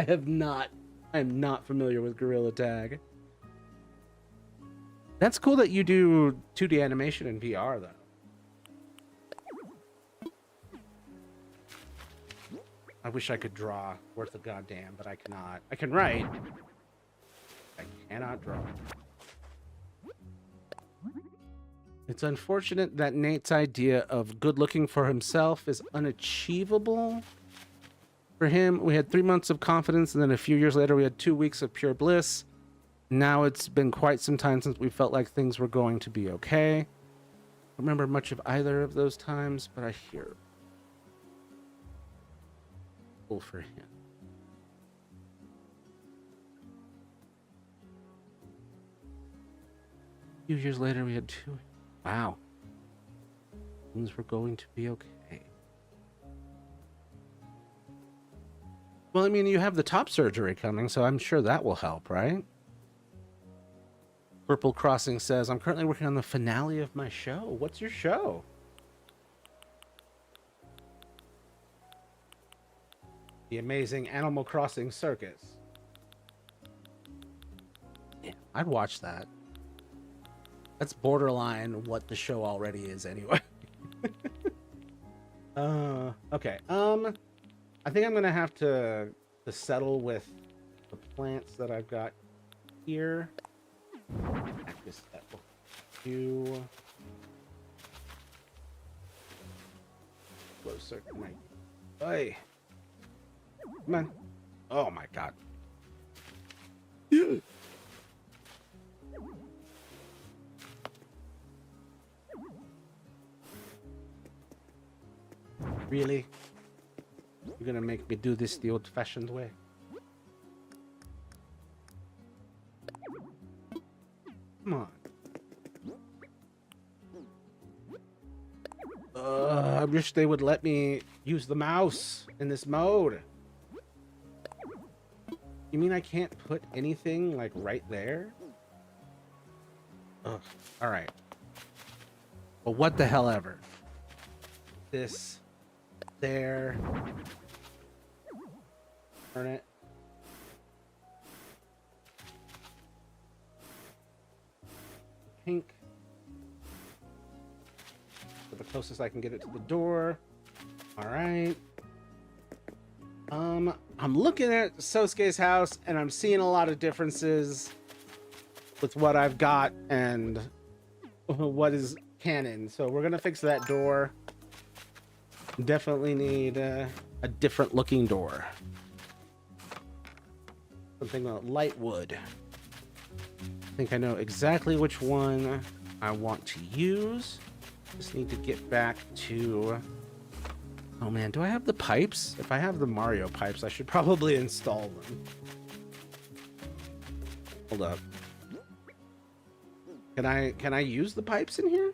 I'm not familiar with Gorilla Tag. That's cool that you do 2D animation in VR, though. I wish I could draw worth a goddamn, but I cannot. I can write. I cannot draw. It's unfortunate that Nate's idea of good looking for himself is unachievable. For him, we had 3 months of confidence, and then a few years later, we had 2 weeks of pure bliss. Now it's been quite some time since we felt like things were going to be okay. I don't remember much of either of those times, but I hear for him. A few years later, we had 2. Wow. Things were going to be okay. Well, I mean, you have the top surgery coming, so I'm sure that will help, right? Purple Crossing says, I'm currently working on the finale of my show. What's your show? The amazing Animal Crossing Circus. Yeah, I'd watch that. That's borderline what the show already is anyway. Okay. I think I'm gonna have to settle with the plants that I've got here. Cactus that will do. Closer to my. Hey. Come on. Oh my god. Really? You're gonna make me do this the old-fashioned way? Come on. I wish they would let me use the mouse in this mode. You mean I can't put anything, like, right there? Ugh. Alright. Well, what the hell ever. This. There. Turn it. Pink. So the closest I can get it to the door. Alright. I'm looking at Sosuke's house and I'm seeing a lot of differences with what I've got and what is canon. So we're gonna fix that door. Definitely need a different looking door. Something like light wood. I think I know exactly which one I want to use. Just need to get back to... Oh man, do I have the pipes? If I have the Mario pipes, I should probably install them. Hold up. Can I use the pipes in here?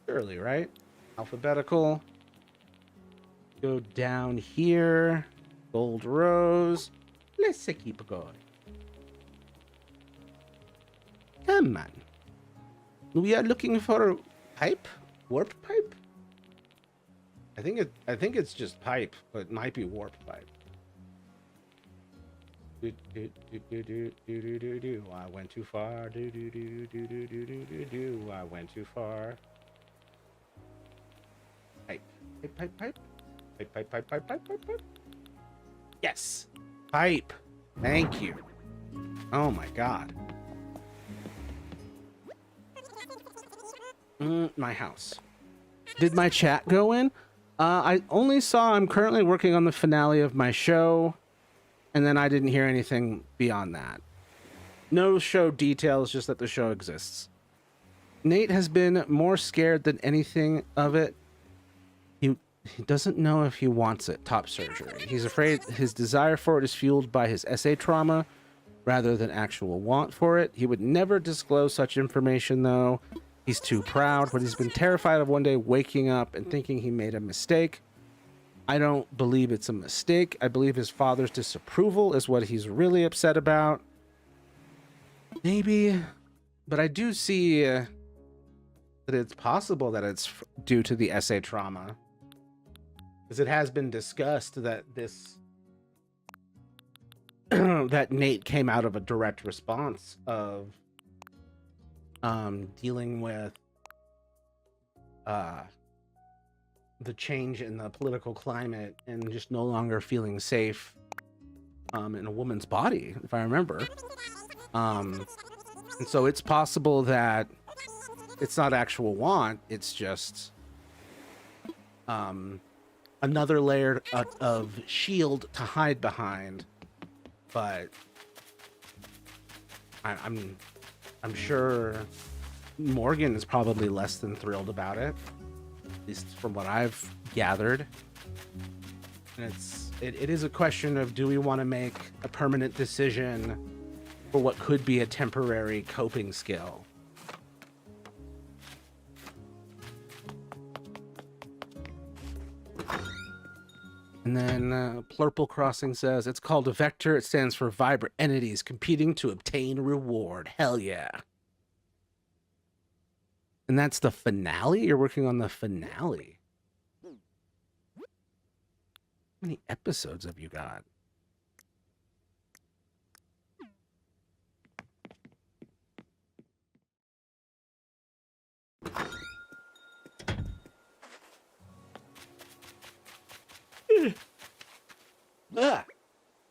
Surely, right? Alphabetical. Go down here. Gold rose. Let's keep going. Come on. We are looking for a pipe? Warp pipe? I think it's just pipe, but it might be warp pipe. I went too far. I went too far. Pipe. Pipe. Pipe. Yes. Pipe. Thank you. Oh my god. My house. Did my chat go in? I only saw I'm currently working on the finale of my show, and then I didn't hear anything beyond that. No show details, just that the show exists. Nate has been more scared than anything of it. He doesn't know if he wants it, top surgery. He's afraid his desire for it is fueled by his SA trauma rather than actual want for it. He would never disclose such information, though. He's too proud, but he's been terrified of one day waking up and thinking he made a mistake. I don't believe it's a mistake. I believe his father's disapproval is what he's really upset about. Maybe, but I do see that it's possible that it's due to the SA trauma. Because it has been discussed that this that Nate came out of a direct response of dealing with the change in the political climate and just no longer feeling safe in a woman's body, if I remember. And so it's possible that it's not actual want, it's just another layer of shield to hide behind. But I'm sure Morgan is probably less than thrilled about it, at least from what I've gathered. And it is a question of, do we want to make a permanent decision for what could be a temporary coping skill? And then Plurple Crossing says, it's called a vector. It stands for vibrant entities competing to obtain reward. Hell yeah. And that's the finale? You're working on the finale. How many episodes have you got?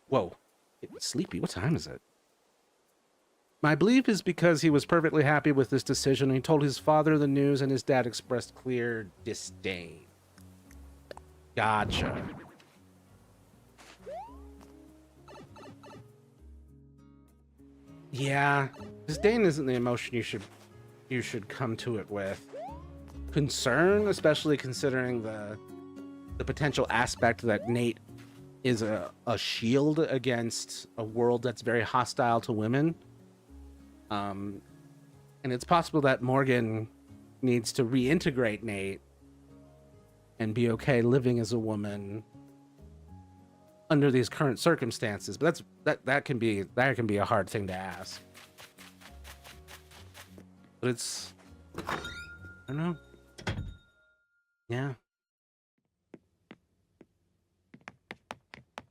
Whoa. Getting sleepy. What time is it? My belief is because he was perfectly happy with this decision. He told his father the news, and his dad expressed clear disdain. Gotcha. Yeah, disdain isn't the emotion you should come to it with. Concern, especially considering the potential aspect that Nate is a shield against a world that's very hostile to women. And it's possible that Morgan needs to reintegrate Nate and be okay living as a woman under these current circumstances. But that can be a hard thing to ask. But it's, I don't know. Yeah.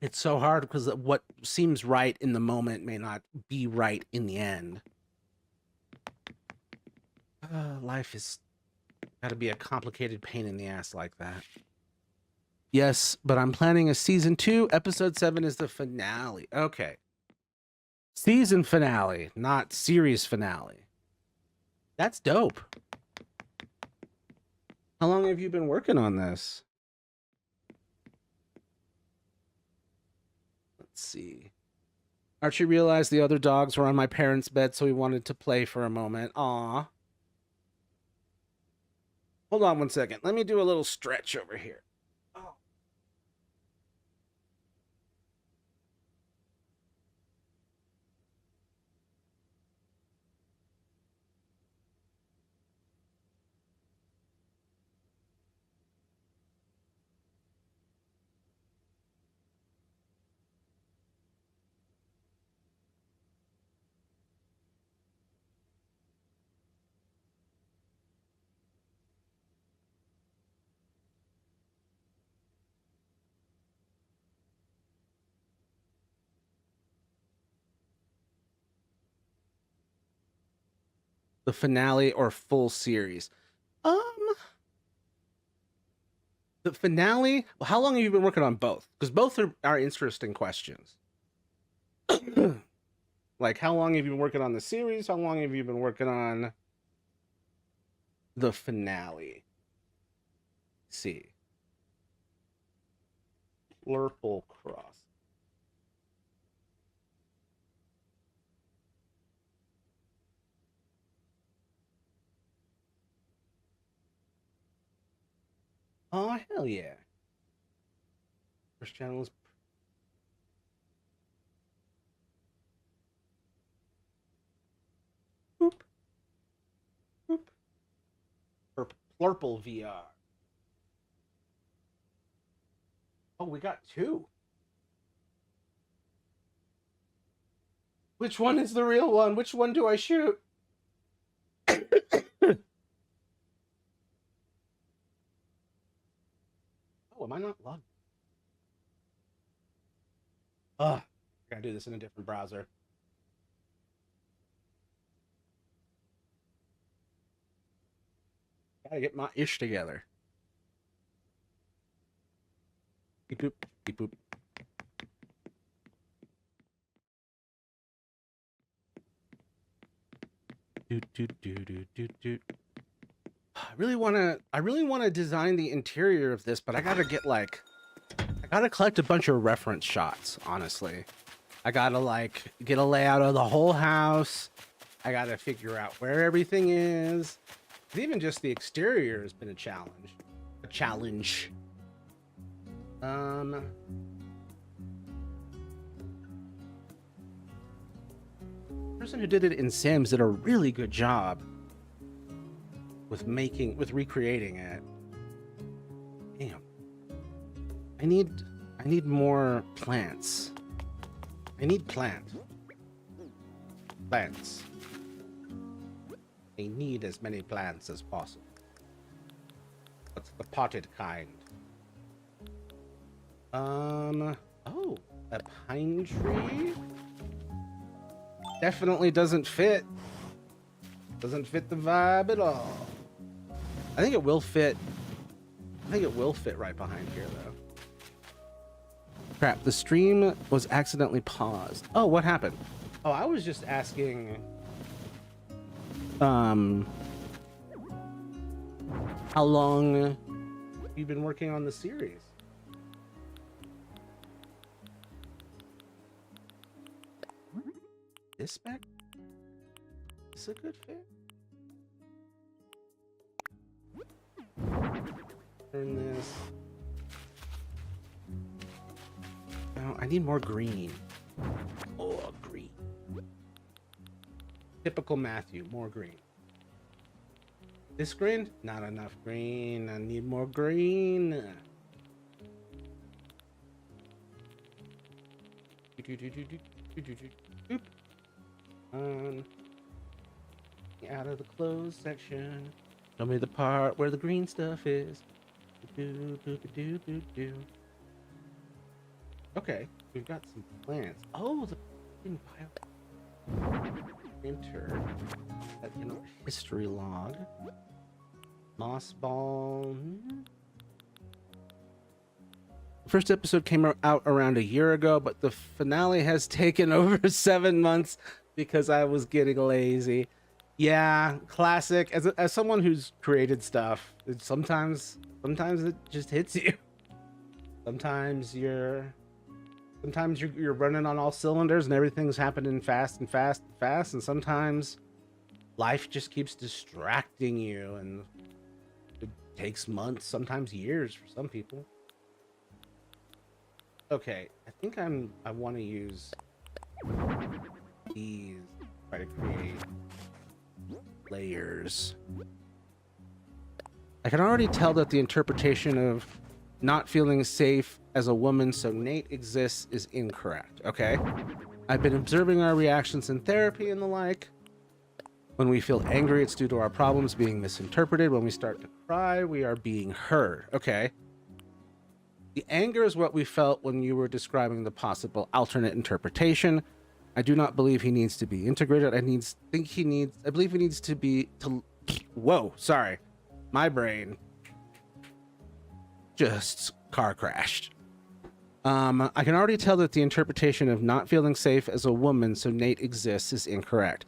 It's so hard because what seems right in the moment may not be right in the end. Life is gotta be a complicated pain in the ass like that. Yes, but I'm planning a season 2. Episode 7 is the finale. Okay. Season finale, not series finale. That's dope. How long have you been working on this? Let's see. Archie realized the other dogs were on my parents' bed, so he wanted to play for a moment. Aw. Hold on one second. Let me do a little stretch over here. Oh. The finale or full series? Um, the finale. Well, how long have you been working on both? Because both are interesting questions. Like, how long have you been working on the series? How long have you been working on the finale? Let's see. Purple Cross. Oh, hell yeah. First channel is boop, boop. Purple VR. Oh, we got two. Which one is the real one? Which one do I shoot? Oh, am I not logged? Ugh, I gotta do this in a different browser. Gotta get my ish together. Beep boop, beep boop. Do. I really wanna design the interior of this, but I gotta collect a bunch of reference shots, honestly. I gotta like get a layout of the whole house. I gotta figure out where everything is. Even just the exterior has been a challenge. A challenge. The person who did it in Sims did a really good job with recreating it. Damn. I need more plants. I need plants. I need as many plants as possible. What's the potted kind? Oh, a pine tree? Definitely doesn't fit. Doesn't fit the vibe at all. I think it will fit. I think it will fit right behind here, though. Crap, the stream was accidentally paused. Oh, what happened? Oh, I was just asking... how long you've been working on the series? This spec? Is this a good fit? Turn this. No, I need more green. Oh, green. Typical Matthew, more green. This green? Not enough green. I need more green. Out of the closed section. Show me the part where the green stuff is. Okay, we've got some plants. Oh, the bio. Enter that in our history log. Moss ball. First episode came out around a year ago, but the finale has taken over 7 months because I was getting lazy. Yeah, classic. As someone who's created stuff, sometimes it just hits you. Sometimes you're running on all cylinders and everything's happening fast, and sometimes life just keeps distracting you, and it takes months, sometimes years for some people. Okay, I think I want to use these to try to create layers. I can already tell that the interpretation of not feeling safe as a woman so Nate exists is incorrect. Okay, I've been observing our reactions in therapy and the like. When we feel angry, it's due to our problems being misinterpreted. When we start to cry, we are being heard. Okay, the anger is what we felt when you were describing the possible alternate interpretation. I do not believe he needs to be integrated. I believe he needs to be whoa, sorry. My brain just car crashed. I can already tell that the interpretation of not feeling safe as a woman so Nate exists is incorrect.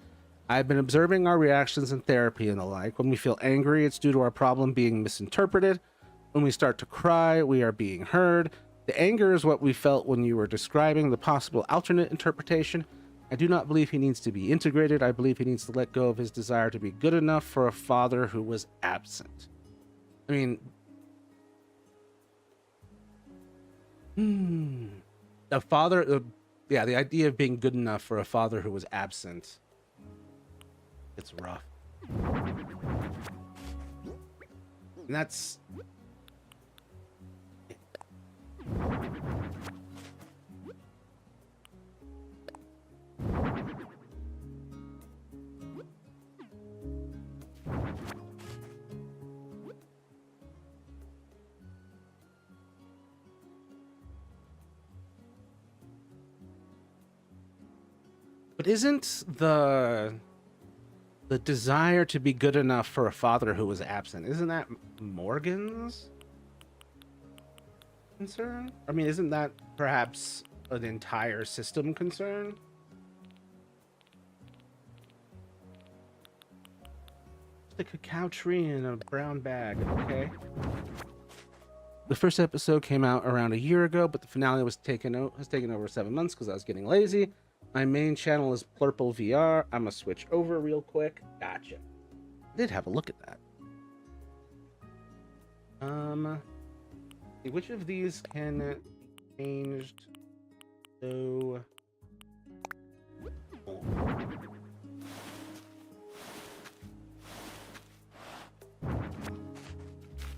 I've been observing our reactions in therapy and the like. When we feel angry, it's due to our problem being misinterpreted. When we start to cry, we are being heard. The anger is what we felt when you were describing the possible alternate interpretation. I do not believe he needs to be integrated. I believe he needs to let go of his desire to be good enough for a father who was absent. I mean, a father, yeah, the idea of being good enough for a father who was absent. It's rough. And that's... But isn't the desire to be good enough for a father who was absent, isn't that Morgan's concern? I mean, isn't that perhaps an entire system concern? The cacao tree in a brown bag, okay? The first episode came out around a year ago, but the finale has taken over 7 months because I was getting lazy. My main channel is Plurple VR. I'm gonna switch over real quick. Gotcha. I did have a look at that. Which of these can be changed? So,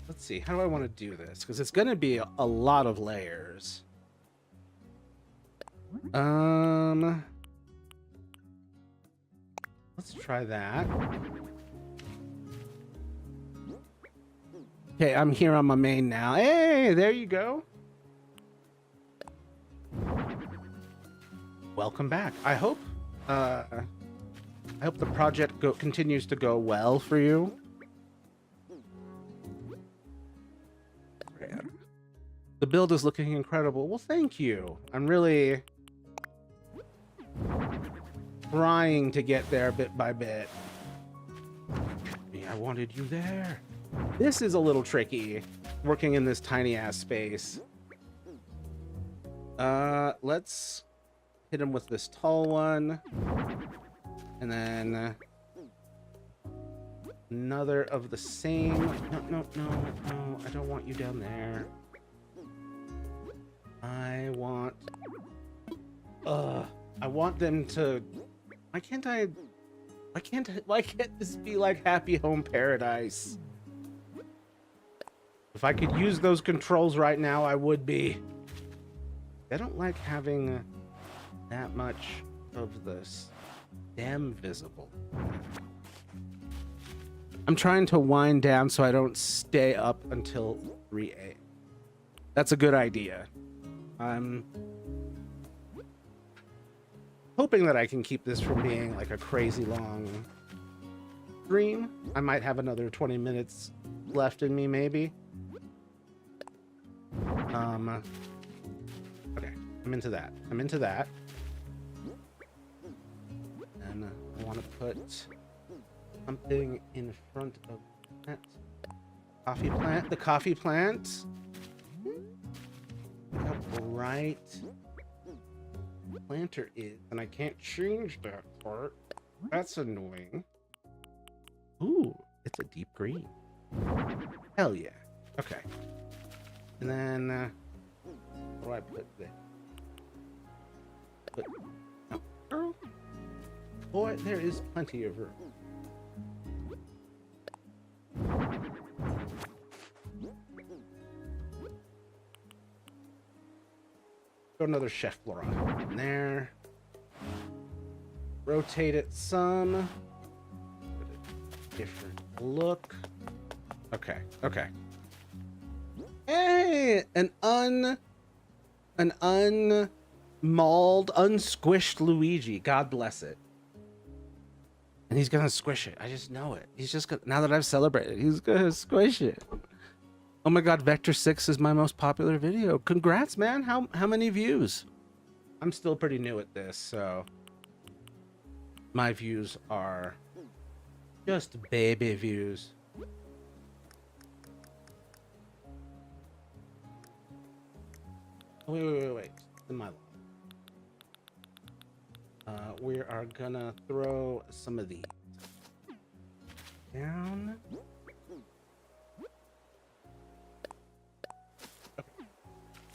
let's see. How do I want to do this? Because it's gonna be a lot of layers. Let's try that. Okay, I'm here on my main now. Hey, there you go. Welcome back. I hope the project continues to go well for you. The build is looking incredible. Well, thank you. I'm really trying to get there bit by bit. I wanted you there. This is a little tricky, working in this tiny ass space. Let's hit him with this tall one. And then another of the same. No, I don't want you down there. I want them to... Why can't this be like Happy Home Paradise? If I could use those controls right now, I would be. I don't like having that much of this stem visible. I'm trying to wind down so I don't stay up until 3 a.m. That's a good idea. I'm hoping that I can keep this from being like a crazy long stream. I might have another 20 minutes left in me, maybe. Okay, I'm into that. And I want to put something in front of that coffee plant. The coffee plant. Look how bright the planter is, and I can't change that part. That's annoying. Ooh, it's a deep green. Hell yeah. Okay. And then, what do I put there? Oh, boy, there is plenty of room. Throw another Chef Laurent in there. Rotate it some. Different look. Okay. Hey, an mauled, unsquished Luigi. God bless it. And he's gonna squish it. I just know it. He's just gonna, now that I've celebrated, he's gonna squish it. Oh my god, Vector 6 is my most popular video. Congrats, man. How many views? I'm still pretty new at this, so my views are just baby views. Wait. In my we are gonna throw some of these down.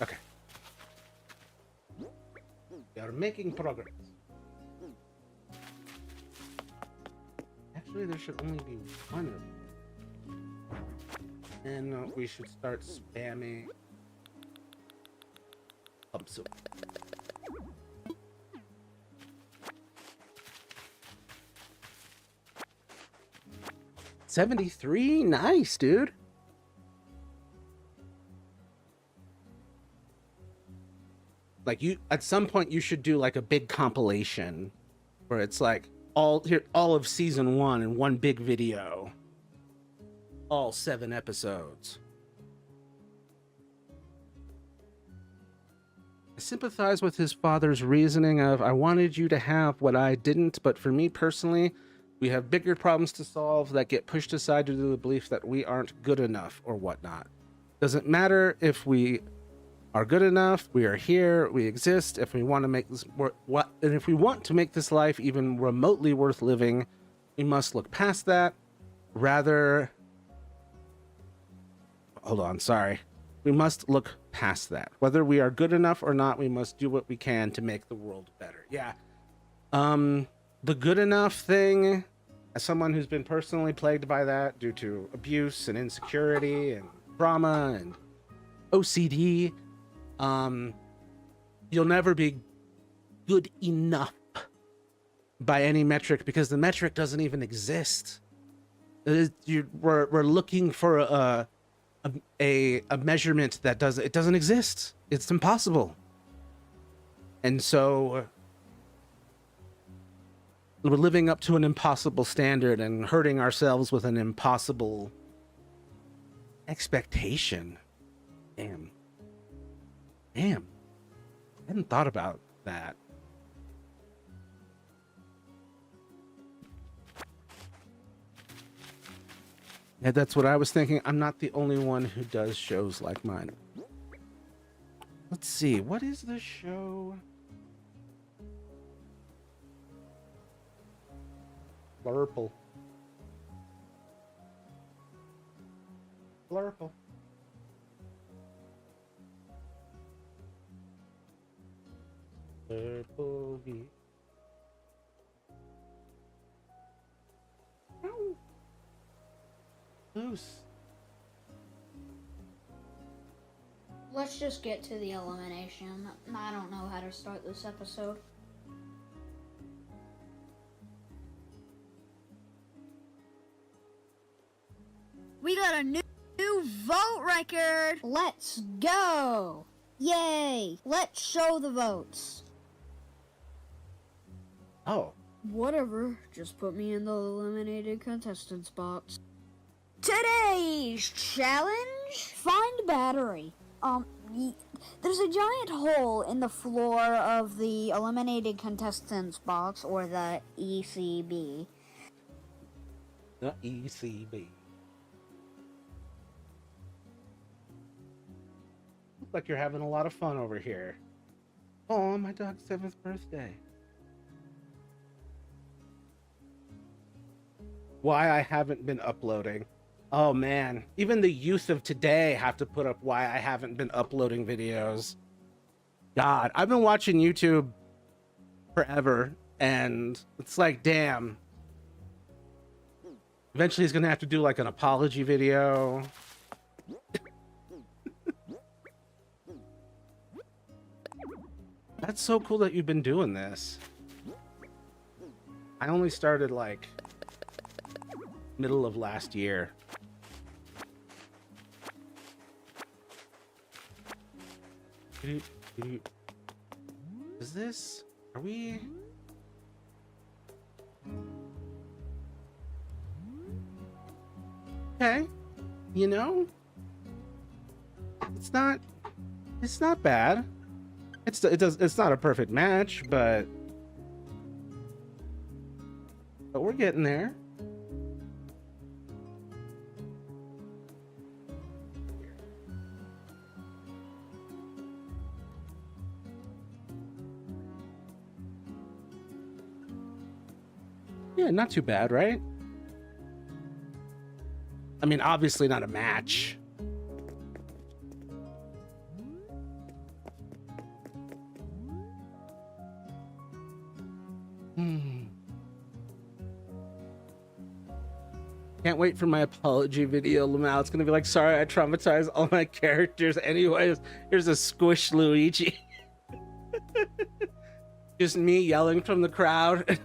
Okay. We are making progress. Actually, there should only be one of them. And we should start spamming up so. 73? Nice, dude. Like, you at some point you should do like a big compilation where it's like all of season 1 in one big video. All 7 episodes. I sympathize with his father's reasoning of, I wanted you to have what I didn't, but for me personally, we have bigger problems to solve that get pushed aside due to the belief that we aren't good enough or whatnot. Doesn't matter if we are good enough, we are here, we exist. If we want to make this if we want to make this life even remotely worth living, we must look past that. Rather, hold on, sorry. We must look past that. Whether we are good enough or not, we must do what we can to make the world better. Yeah. The good enough thing, as someone who's been personally plagued by that due to abuse and insecurity and trauma and OCD, you'll never be good enough by any metric because the metric doesn't even exist. We're looking for a measurement that doesn't exist. It's impossible. And so we're living up to an impossible standard and hurting ourselves with an impossible expectation. Damn. I hadn't thought about that. Yeah, that's what I was thinking. I'm not the only one who does shows like mine. Let's see, what is the show? Blurple. Blurple. Blurple V. Ow. Loose. Let's just get to the elimination. I don't know how to start this episode. We got a new vote record. Let's go! Yay! Let's show the votes. Oh. Whatever, just put me in the eliminated contestants box. Today's challenge: Find battery. There's a giant hole in the floor of the eliminated contestants box, or the ECB. The ECB. Looks like you're having a lot of fun over here. Oh, my dog's 7th birthday. Why I haven't been uploading. Oh man, even the youth of today have to put up why I haven't been uploading videos. God, I've been watching YouTube forever, and it's like, damn. Eventually he's gonna have to do like an apology video. That's so cool that you've been doing this. I only started like middle of last year. Is this... Are we... Okay. You know? It's not bad. It's not a perfect match, but we're getting there. Yeah, not too bad, right? I mean, obviously not a match. Can't wait for my apology video, Lamau. It's gonna be like, sorry, I traumatized all my characters. Anyways, here's a squish Luigi. Just me yelling from the crowd.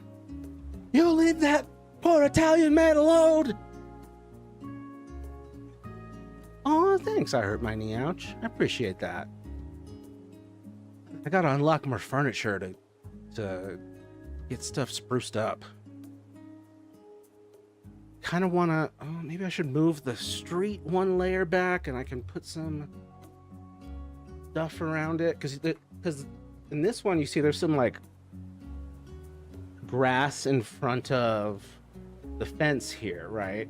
You leave that poor Italian man alone. Oh, thanks. I hurt my knee. Ouch. I appreciate that. I gotta unlock more furniture to get stuff spruced up. Kind of want to... Oh, maybe I should move the street one layer back and I can put some stuff around it. Because in this one, you see there's some, like, grass in front of the fence here, right?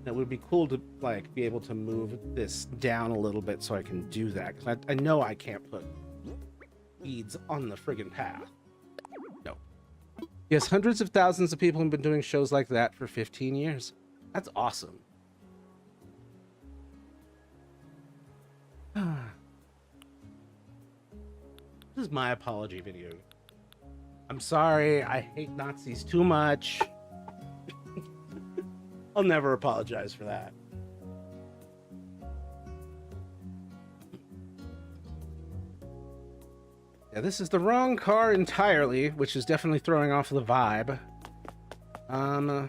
It would be cool to, like, be able to move this down a little bit so I can do that. Because I know I can't put weeds on the friggin' path. No. Yes, hundreds of thousands of people have been doing shows like that for 15 years. That's awesome. This is my apology video. I'm sorry, I hate Nazis too much. I'll never apologize for that. Yeah, this is the wrong car entirely, which is definitely throwing off the vibe. I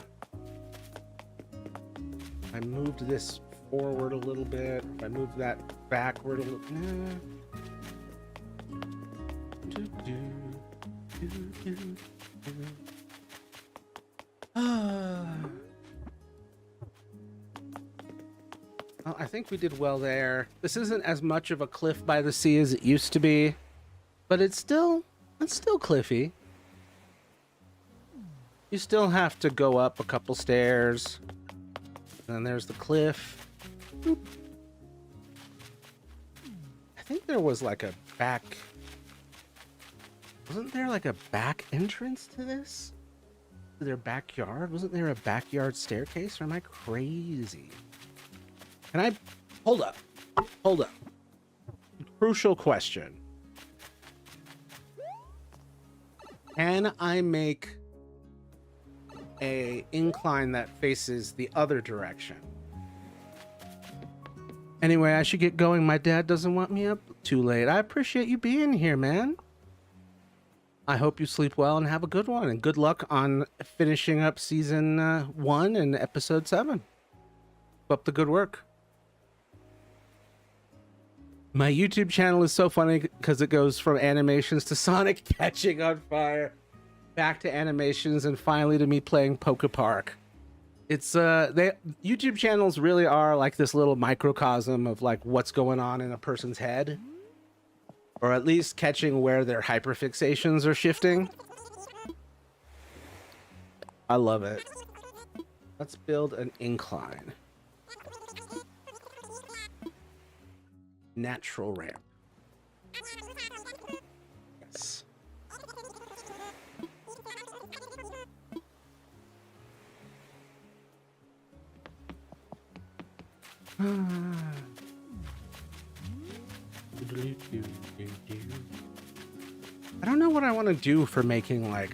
moved this forward a little bit. If I move that backward a little... Well, I think we did well there. This isn't as much of a cliff by the sea as it used to be, but it's still cliffy. You still have to go up a couple stairs. And then there's the cliff. Boop. I think there was like a back... Wasn't there like a back entrance to this? To their backyard? Wasn't there a backyard staircase? Or am I crazy? Can I... Hold up. Hold up. Crucial question. Can I make a incline that faces the other direction? Anyway, I should get going. My dad doesn't want me up too late. I appreciate you being here, man. I hope you sleep well and have a good one. And good luck on finishing up season 1 and episode 7. Keep up the good work. My YouTube channel is so funny because it goes from animations to Sonic catching on fire, back to animations, and finally to me playing Poke Park. It's YouTube channels really are like this little microcosm of like what's going on in a person's head, or at least catching where their hyperfixations are shifting. I love it. Let's build an incline. Natural ramp. Yes. I don't know what I want to do for making like...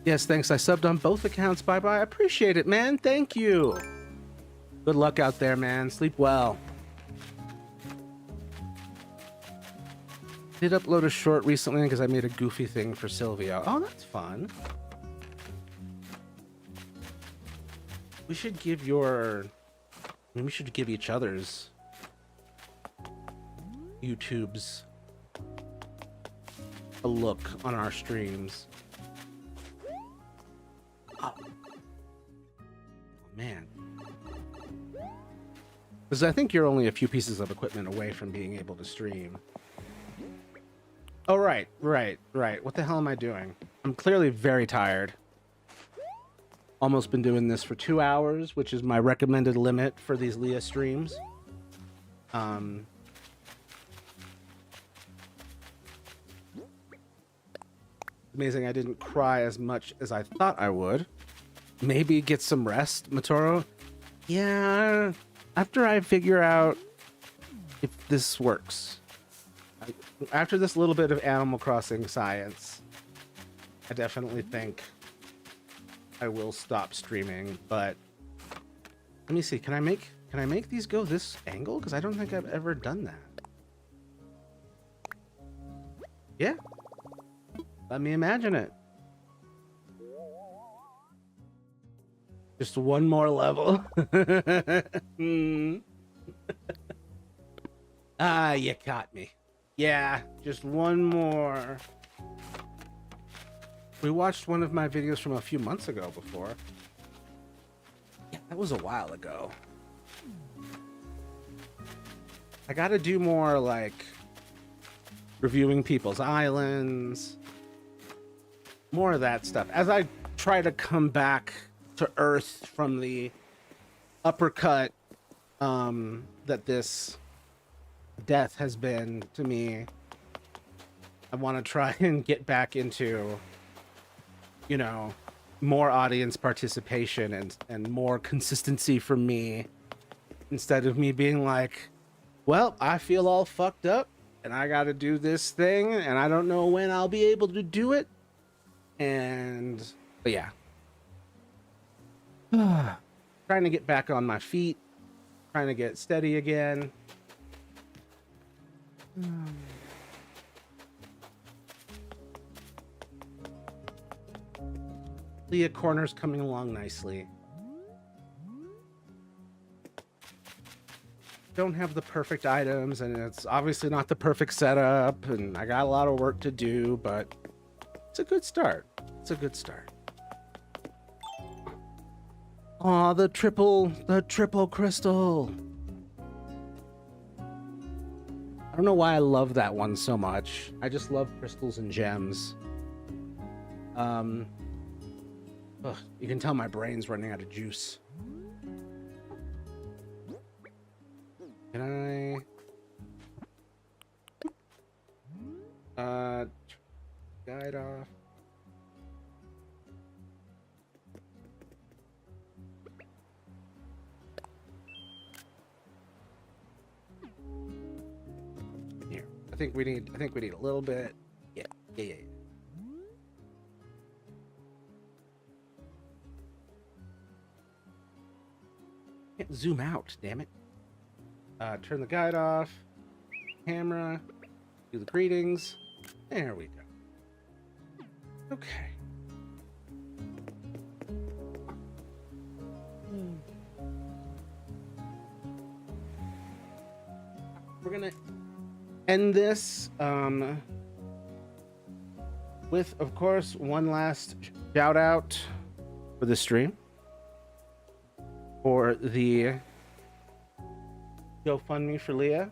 Yes, thanks. I subbed on both accounts. Bye-bye. I appreciate it, man. Thank you. Good luck out there, man. Sleep well. Did upload a short recently because I made a goofy thing for Silvio. Oh, that's fun. We should give your... I mean, we should give each other's YouTubes a look on our streams. Oh, man. Because I think you're only a few pieces of equipment away from being able to stream. Oh, right. What the hell am I doing? I'm clearly very tired. Almost been doing this for 2 hours, which is my recommended limit for these Leah streams. Amazing I didn't cry as much as I thought I would. Maybe get some rest, Matoro? Yeah, after I figure out if this works. After this little bit of Animal Crossing science, I definitely think I will stop streaming, but let me see. Can I make these go this angle? Because I don't think I've ever done that. Yeah. Let me imagine it. Just one more level. Ah, you caught me. Yeah, just one more. We watched one of my videos from a few months ago before. Yeah, that was a while ago. I gotta do more, like, reviewing people's islands. More of that stuff. As I try to come back to Earth from the uppercut that this death has been to me, I want to try and get back into, you know, more audience participation and more consistency from me, instead of me being like, well, I feel all fucked up and I got to do this thing and I don't know when I'll be able to do it. But yeah. Trying to get back on my feet, trying to get steady again. Leah Corner's coming along nicely. Don't have the perfect items, and it's obviously not the perfect setup, and I got a lot of work to do, but it's a good start. It's a good start. Aw, the triple crystal. I don't know why I love that one so much. I just love crystals and gems. You can tell my brain's running out of juice. Can I... guide off. Here. I think we need a little bit. Yeah. Can't zoom out, damn it. Turn the guide off. Camera. Do the greetings. There we go. Okay. We're gonna end this with, of course, one last shout out for the stream. For the GoFundMe for Leah.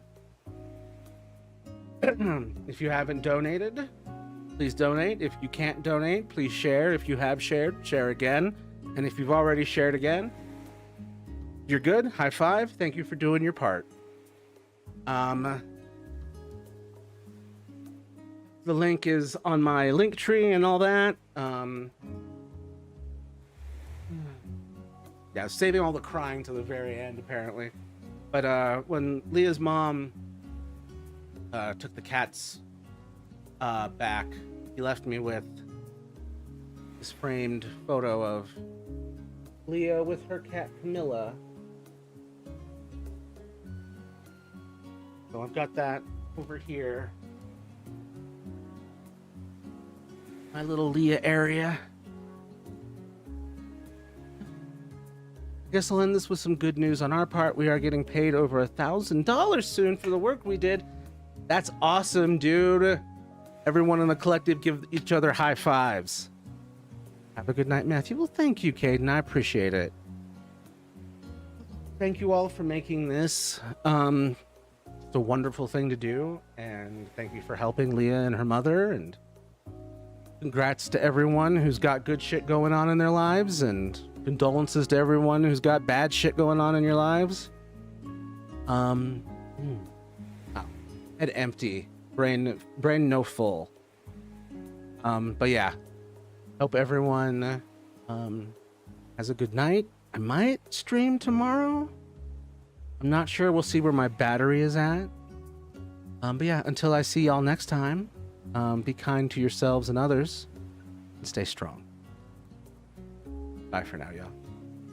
If you haven't donated, please donate. If you can't donate, please share. If you have shared, share again. And if you've already shared again, you're good. High five. Thank you for doing your part. The link is on my link tree and all that. Yeah, saving all the crying to the very end, apparently. But when Leah's mom took the cats back, he left me with this framed photo of Leah with her cat Camilla. So I've got that over here. My little Leah area. I guess I'll end this with some good news on our part. We are getting paid over $1,000 soon for the work we did. That's awesome, dude. Everyone in the collective give each other high fives. Have a good night, Matthew. Well, thank you, Caden. I appreciate it. Thank you all for making this it's a wonderful thing to do, and thank you for helping Leah and her mother, and congrats to everyone who's got good shit going on in their lives, and condolences to everyone who's got bad shit going on in your lives. Head empty, brain no full. But yeah, hope everyone has a good night. I might stream tomorrow. I'm not sure. We'll see where my battery is at. But yeah, until I see y'all next time, be kind to yourselves and others, and stay strong. Bye for now, y'all.